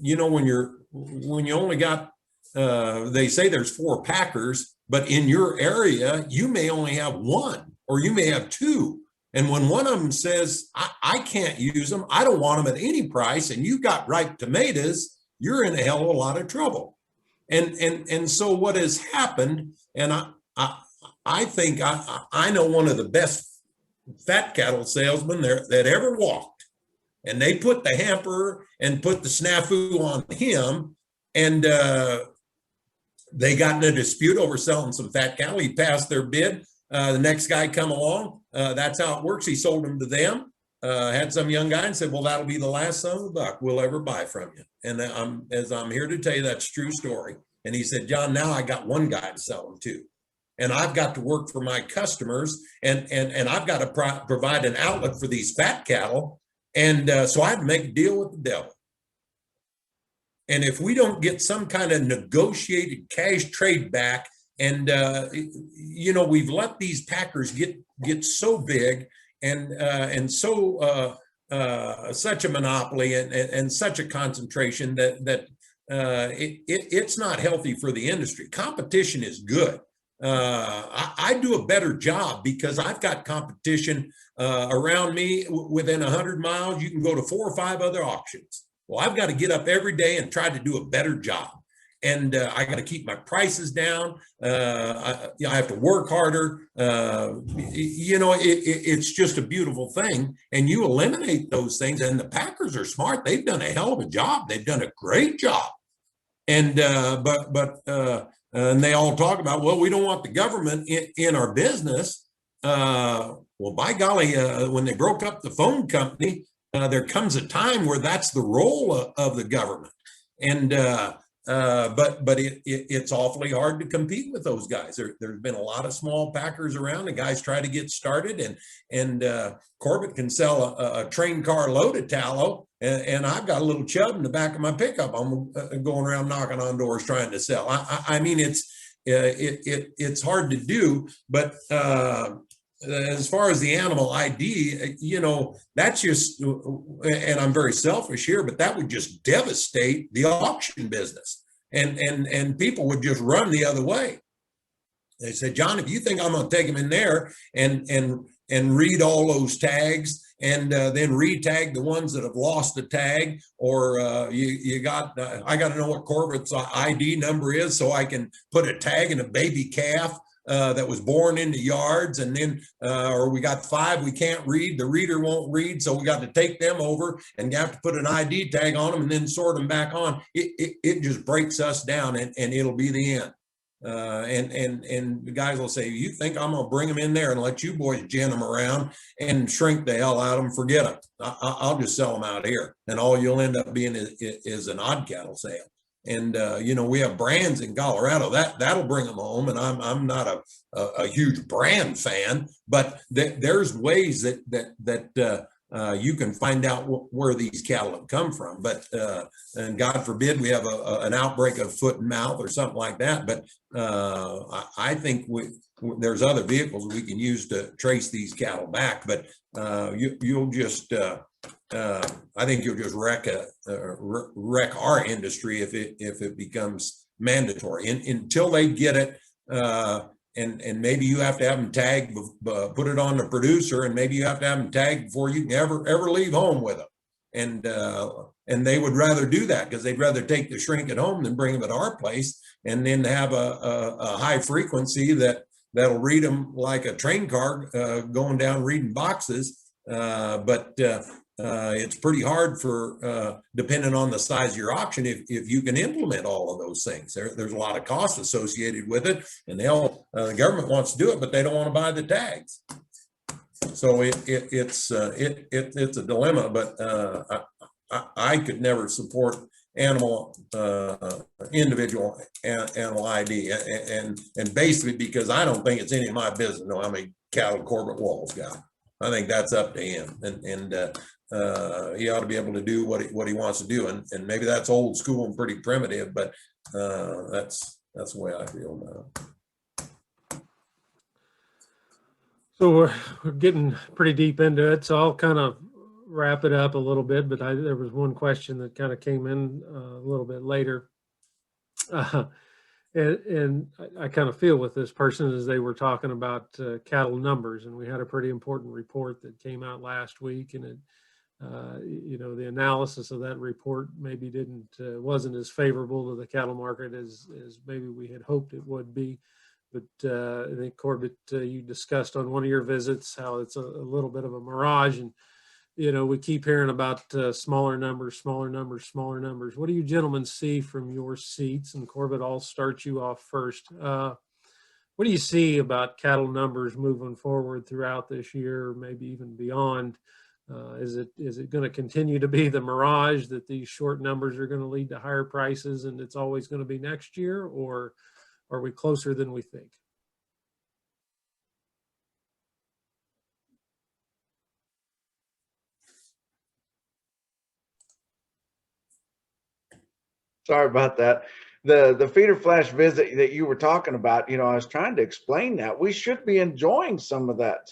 you know, when you only got, they say there's 4 packers, but in your area you may only have 1, or you may have 2. And when one of them says, I can't use them, I don't want them at any price, and you've got ripe tomatoes, you're in a hell of a lot of trouble. And so what has happened, and I think I know one of the best fat cattle salesmen that ever walked, and they put the hamper and put the snafu on him, and they got in a dispute over selling some fat cattle. He passed their bid. The next guy come along. That's how it works. He sold them to them. Had some young guy and said, "Well, that'll be the last son of a buck we'll ever buy from you." And I'm here to tell you that's a true story. And he said, "John, now I got one guy to sell them to, and I've got to work for my customers, and I've got to provide an outlet for these fat cattle, and so I had to make a deal with the devil. And if we don't get some kind of negotiated cash trade back, and you know, we've let these packers get so big and so such a monopoly and such a concentration that it's not healthy for the industry. Competition is good. I do a better job because I've got competition around me. Within 100 miles, you can go to 4 or 5 other auctions. Well, I've got to get up every day and try to do a better job. And I got to keep my prices down. I have to work harder. You know, it's just a beautiful thing. And you eliminate those things. And the packers are smart. They've done a hell of a job. They've done a great job. And and they all talk about, well, we don't want the government in our business. Well, by golly, when they broke up the phone company, there comes a time where that's the role of the government. And but it's awfully hard to compete with those guys. There's been a lot of small packers around, and guys try to get started. And Corbitt can sell a train car load of tallow, and I've got a little chub in the back of my pickup. I'm going around knocking on doors trying to sell. I mean, it's hard to do, but as far as the animal ID, you know, that's just, and I'm very selfish here, but that would just devastate the auction business, and people would just run the other way. They said, "John, if you think I'm going to take them in there and read all those tags and then re-tag the ones that have lost the tag, or I got to know what Corbitt's ID number is so I can put a tag in a baby calf that was born into yards, and then or we got 5 we can't read, the reader won't read, so we got to take them over and have to put an ID tag on them and then sort them back on." It just breaks us down, and it'll be the end. And the guys will say, "You think I'm gonna bring them in there and let you boys gin them around and shrink the hell out of them? Forget them. I'll just sell them out here, and all you'll end up being is an odd cattle sale." And you know, we have brands in Colorado that'll bring them home, and I'm not a huge brand fan, but there's ways that you can find out where these cattle have come from. But and God forbid we have an outbreak of foot and mouth or something like that. But I think there's other vehicles we can use to trace these cattle back. But you'll just I think you'll just wreck our industry if it becomes mandatory. Until they get it, and maybe you have to have them tagged, put it on the producer, and maybe you have to have them tagged before you can ever leave home with them. And they would rather do that because they'd rather take the shrink at home than bring them at our place, and then have a high frequency that'll read them like a train car going down reading boxes. But it's pretty hard for, depending on the size of your auction, if you can implement all of those things. There's a lot of costs associated with it, and the government wants to do it, but they don't want to buy the tags. So it's a dilemma. But I could never support animal individual animal ID, and basically because I don't think it's any of my business. No, how many cattle Corbitt Wall's got. I think that's up to him, and he ought to be able to do what he wants to do, and maybe that's old school and pretty primitive, but that's the way I feel now. So we're getting pretty deep into it, so I'll kind of wrap it up a little bit, but there was one question that kind of came in a little bit later. And I kind of feel with this person as they were talking about cattle numbers, and we had a pretty important report that came out last week, and it, you know, the analysis of that report maybe wasn't as favorable to the cattle market as maybe we had hoped it would be. But I think Corbitt, you discussed on one of your visits how it's a little bit of a mirage, and you know, we keep hearing about smaller numbers, smaller numbers, smaller numbers. What do you gentlemen see from your seats? And Corbitt, I'll start you off first. What do you see about cattle numbers moving forward throughout this year, maybe even beyond? Is it going to continue to be the mirage that these short numbers are going to lead to higher prices and it's always going to be next year, or are we closer than we think? Sorry about that. The feeder flash visit that you were talking about, you know, I was trying to explain that we should be enjoying some of that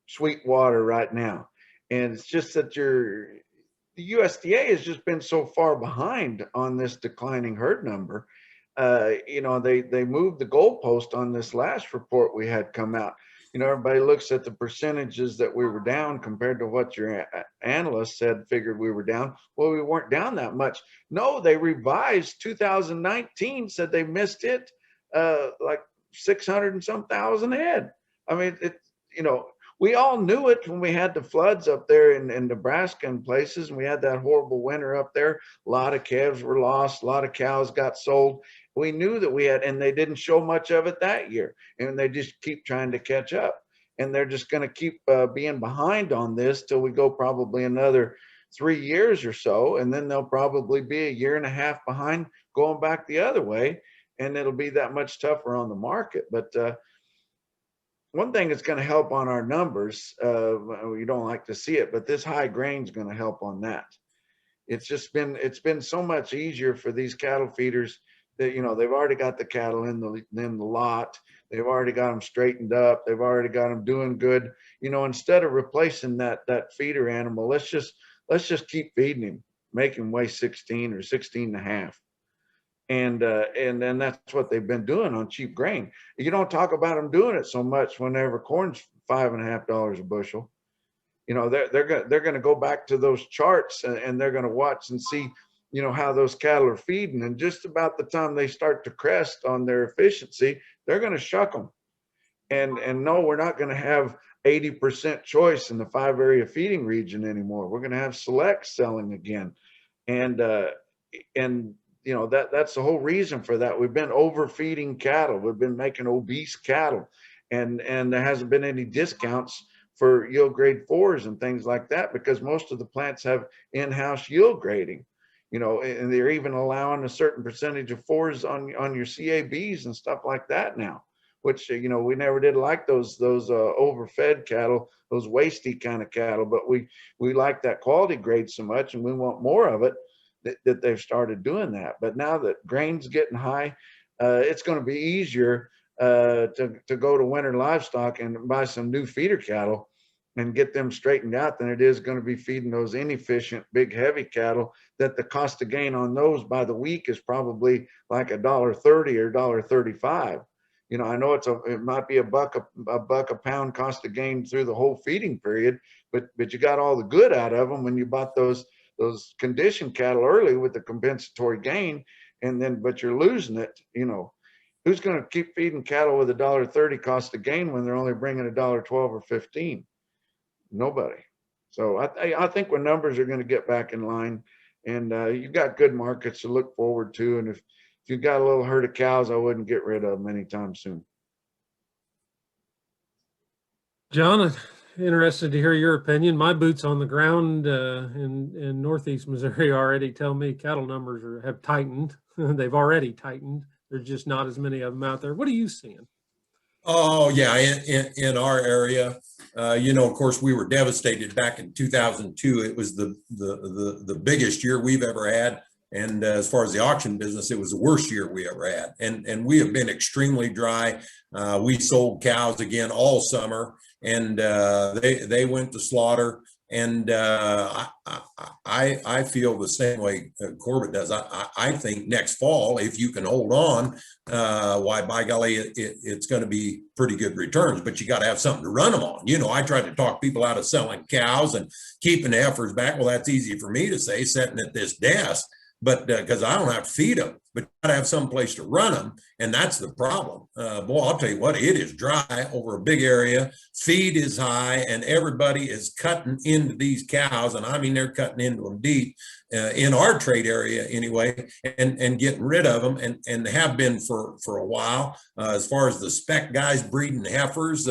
sweet water right now. And it's just that the USDA has just been so far behind on this declining herd number. You know, they moved the goalpost on this last report we had come out. You know, everybody looks at the percentages that we were down compared to what your analyst figured we were down. Well, we weren't down that much. No, they revised 2019, said they missed it like 600 and some thousand head. I mean, you know, we all knew it when we had the floods up there in Nebraska and places, and we had that horrible winter up there. A lot of calves were lost, a lot of cows got sold. We knew that we had, and they didn't show much of it that year, and they just keep trying to catch up, and they're just going to keep being behind on this till we go probably another 3 years or so, and then they'll probably be a year and a half behind going back the other way, and it'll be that much tougher on the market. But one thing that's going to help on our numbers, you don't like to see it, but this high grain is going to help on that. It's been so much easier for these cattle feeders that, you know, they've already got the cattle in the lot. They've already got them straightened up. They've already got them doing good. You know, instead of replacing that feeder animal, let's just keep feeding him, make him weigh 16 or 16 and a half. And then that's what they've been doing on cheap grain. You don't talk about them doing it so much whenever corn's $5.50 a bushel. You know, they're going to go back to those charts and they're going to watch and see, you know, how those cattle are feeding. And just about the time they start to crest on their efficiency, they're going to shuck them. And no, we're not going to have 80% choice in the 5-area feeding region anymore. We're going to have select selling again. And you know, that's the whole reason for that. We've been overfeeding cattle. We've been making obese cattle, and there hasn't been any discounts for yield grade 4s and things like that, because most of the plants have in-house yield grading, you know, and they're even allowing a certain percentage of 4s on your CABs and stuff like that now, which, you know, we never did like those overfed cattle, those wasty kind of cattle, but we like that quality grade so much, and we want more of it. That they've started doing that. But now that grain's getting high, it's going to be easier to go to Winter Livestock and buy some new feeder cattle and get them straightened out than it is going to be feeding those inefficient, big, heavy cattle that the cost of gain on those by the week is probably like $1.30 or $1.35. You know, I know it might be a buck a pound cost of gain through the whole feeding period, but you got all the good out of them when you bought those conditioned cattle early with the compensatory gain, but you're losing it. You know, who's going to keep feeding cattle with $1.30 cost of gain when they're only bringing $1.12 or $1.15? Nobody. So I think when numbers are going to get back in line, and you've got good markets to look forward to, and if you've got a little herd of cows, I wouldn't get rid of them anytime soon. John, interested to hear your opinion. My boots on the ground in Northeast Missouri already tell me cattle numbers have tightened. They've already tightened. There's just not as many of them out there. What are you seeing? Oh yeah, in our area, of course, we were devastated back in 2002. It was the biggest year we've ever had, and as far as the auction business, it was the worst year we ever had. And we have been extremely dry. We sold cows again all summer, and they went to slaughter. And I feel the same way Corbitt does. I think next fall, if you can hold on, why, by golly, it's going to be pretty good returns, but you got to have something to run them on. I try to talk people out of selling cows and keeping the heifers back. Well, that's easy for me to say, sitting at this desk, but because I don't have to feed them, but you got to have some place to run them. And that's the problem. Boy, I'll tell you what, it is dry over a big area. Feed is high, and everybody is cutting into these cows. And I mean, they're cutting into them deep in our trade area anyway, and getting rid of them, and have been for a while. As far as the spec guys breeding heifers,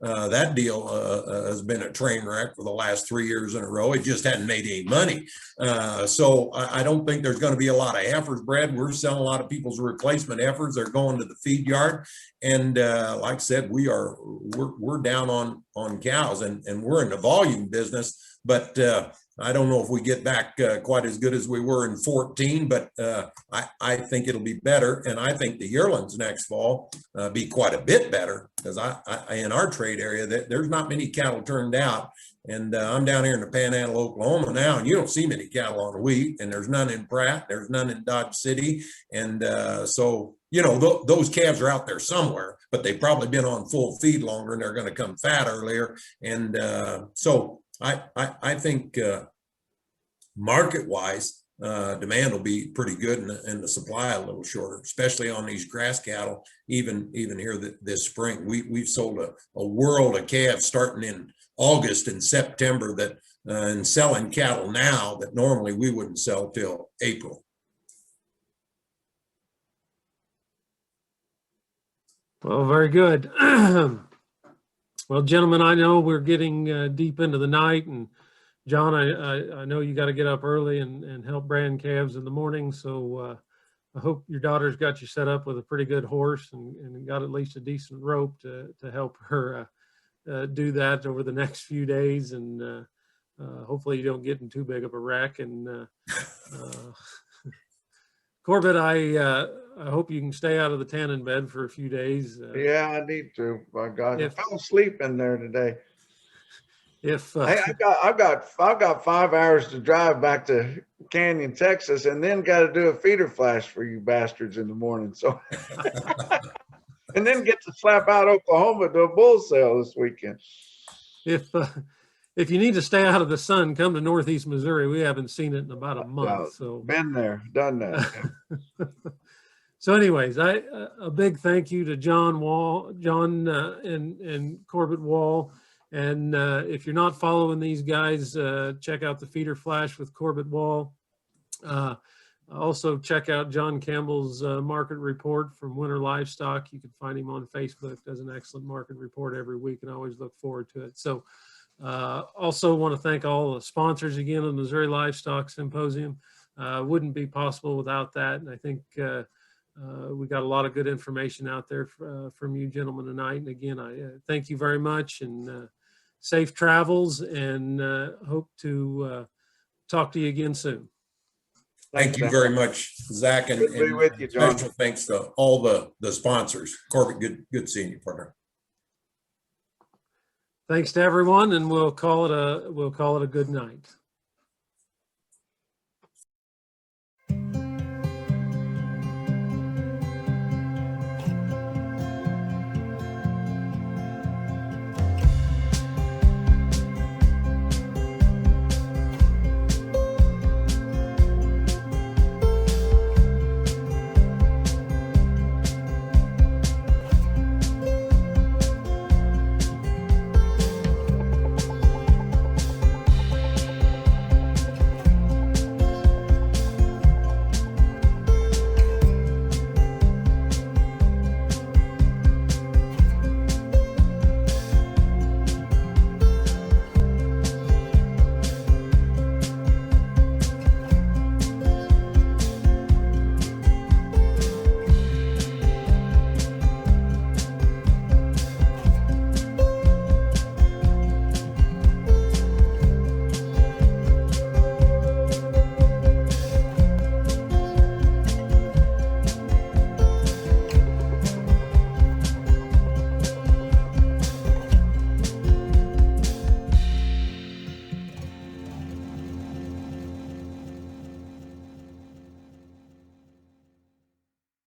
that deal has been a train wreck for the last 3 years in a row. It just hadn't made any money. So I don't think there's going to be a lot of heifers bred. We're selling a lot of people's replacement heifers. They're going to the feed yard. And like I said, we're down on cows, and we're in the volume business. But I don't know if we get back quite as good as we were in 14, but I think it'll be better. And I think the yearlings next fall be quite a bit better, because I in our trade area, there's not many cattle turned out. And I'm down here in the Panhandle, Oklahoma now, and you don't see many cattle on wheat, and there's none in Pratt, there's none in Dodge City. And so, those calves are out there somewhere, but they've probably been on full feed longer, and they're going to come fat earlier. And so I think market-wise, demand will be pretty good, and the supply a little shorter, especially on these grass cattle. Even here this spring, we've sold a world of calves starting in August and September, that and selling cattle now that normally we wouldn't sell till April. Well, very good. Well, gentlemen, I know we're getting deep into the night, and John, I know you got to get up early and help brand calves in the morning. So I hope your daughter's got you set up with a pretty good horse, and got at least a decent rope to help her do that over the next few days. And hopefully you don't get in too big of a wreck. And Corbitt, I hope you can stay out of the tanning bed for a few days. Yeah, I need to. My God, I fell asleep in there today. Hey, I've got 5 hours to drive back to Canyon, Texas, and then got to do a feeder flash for you bastards in the morning. So, and then get to slap out Oklahoma to a bull sale this weekend. If you need to stay out of the sun, come to Northeast Missouri. We haven't seen it in about a month. So been there, done that. So anyways, a big thank you to John and Corbitt Wall. And if you're not following these guys, check out the feeder flash with Corbitt Wall. Also check out John Campbell's market report from Winter Livestock. You can find him on Facebook. Does an excellent market report every week, and I always look forward to it. So also want to thank all the sponsors again of the Missouri Livestock Symposium. Wouldn't be possible without that. And I think we got a lot of good information out there from you gentlemen tonight. And again, I thank you very much, and safe travels, and hope to talk to you again soon. Thank you very much, Zach, and be with you, John. Special thanks to all the sponsors. Corbitt, good seeing you, partner. Thanks to everyone, and we'll call it a good night.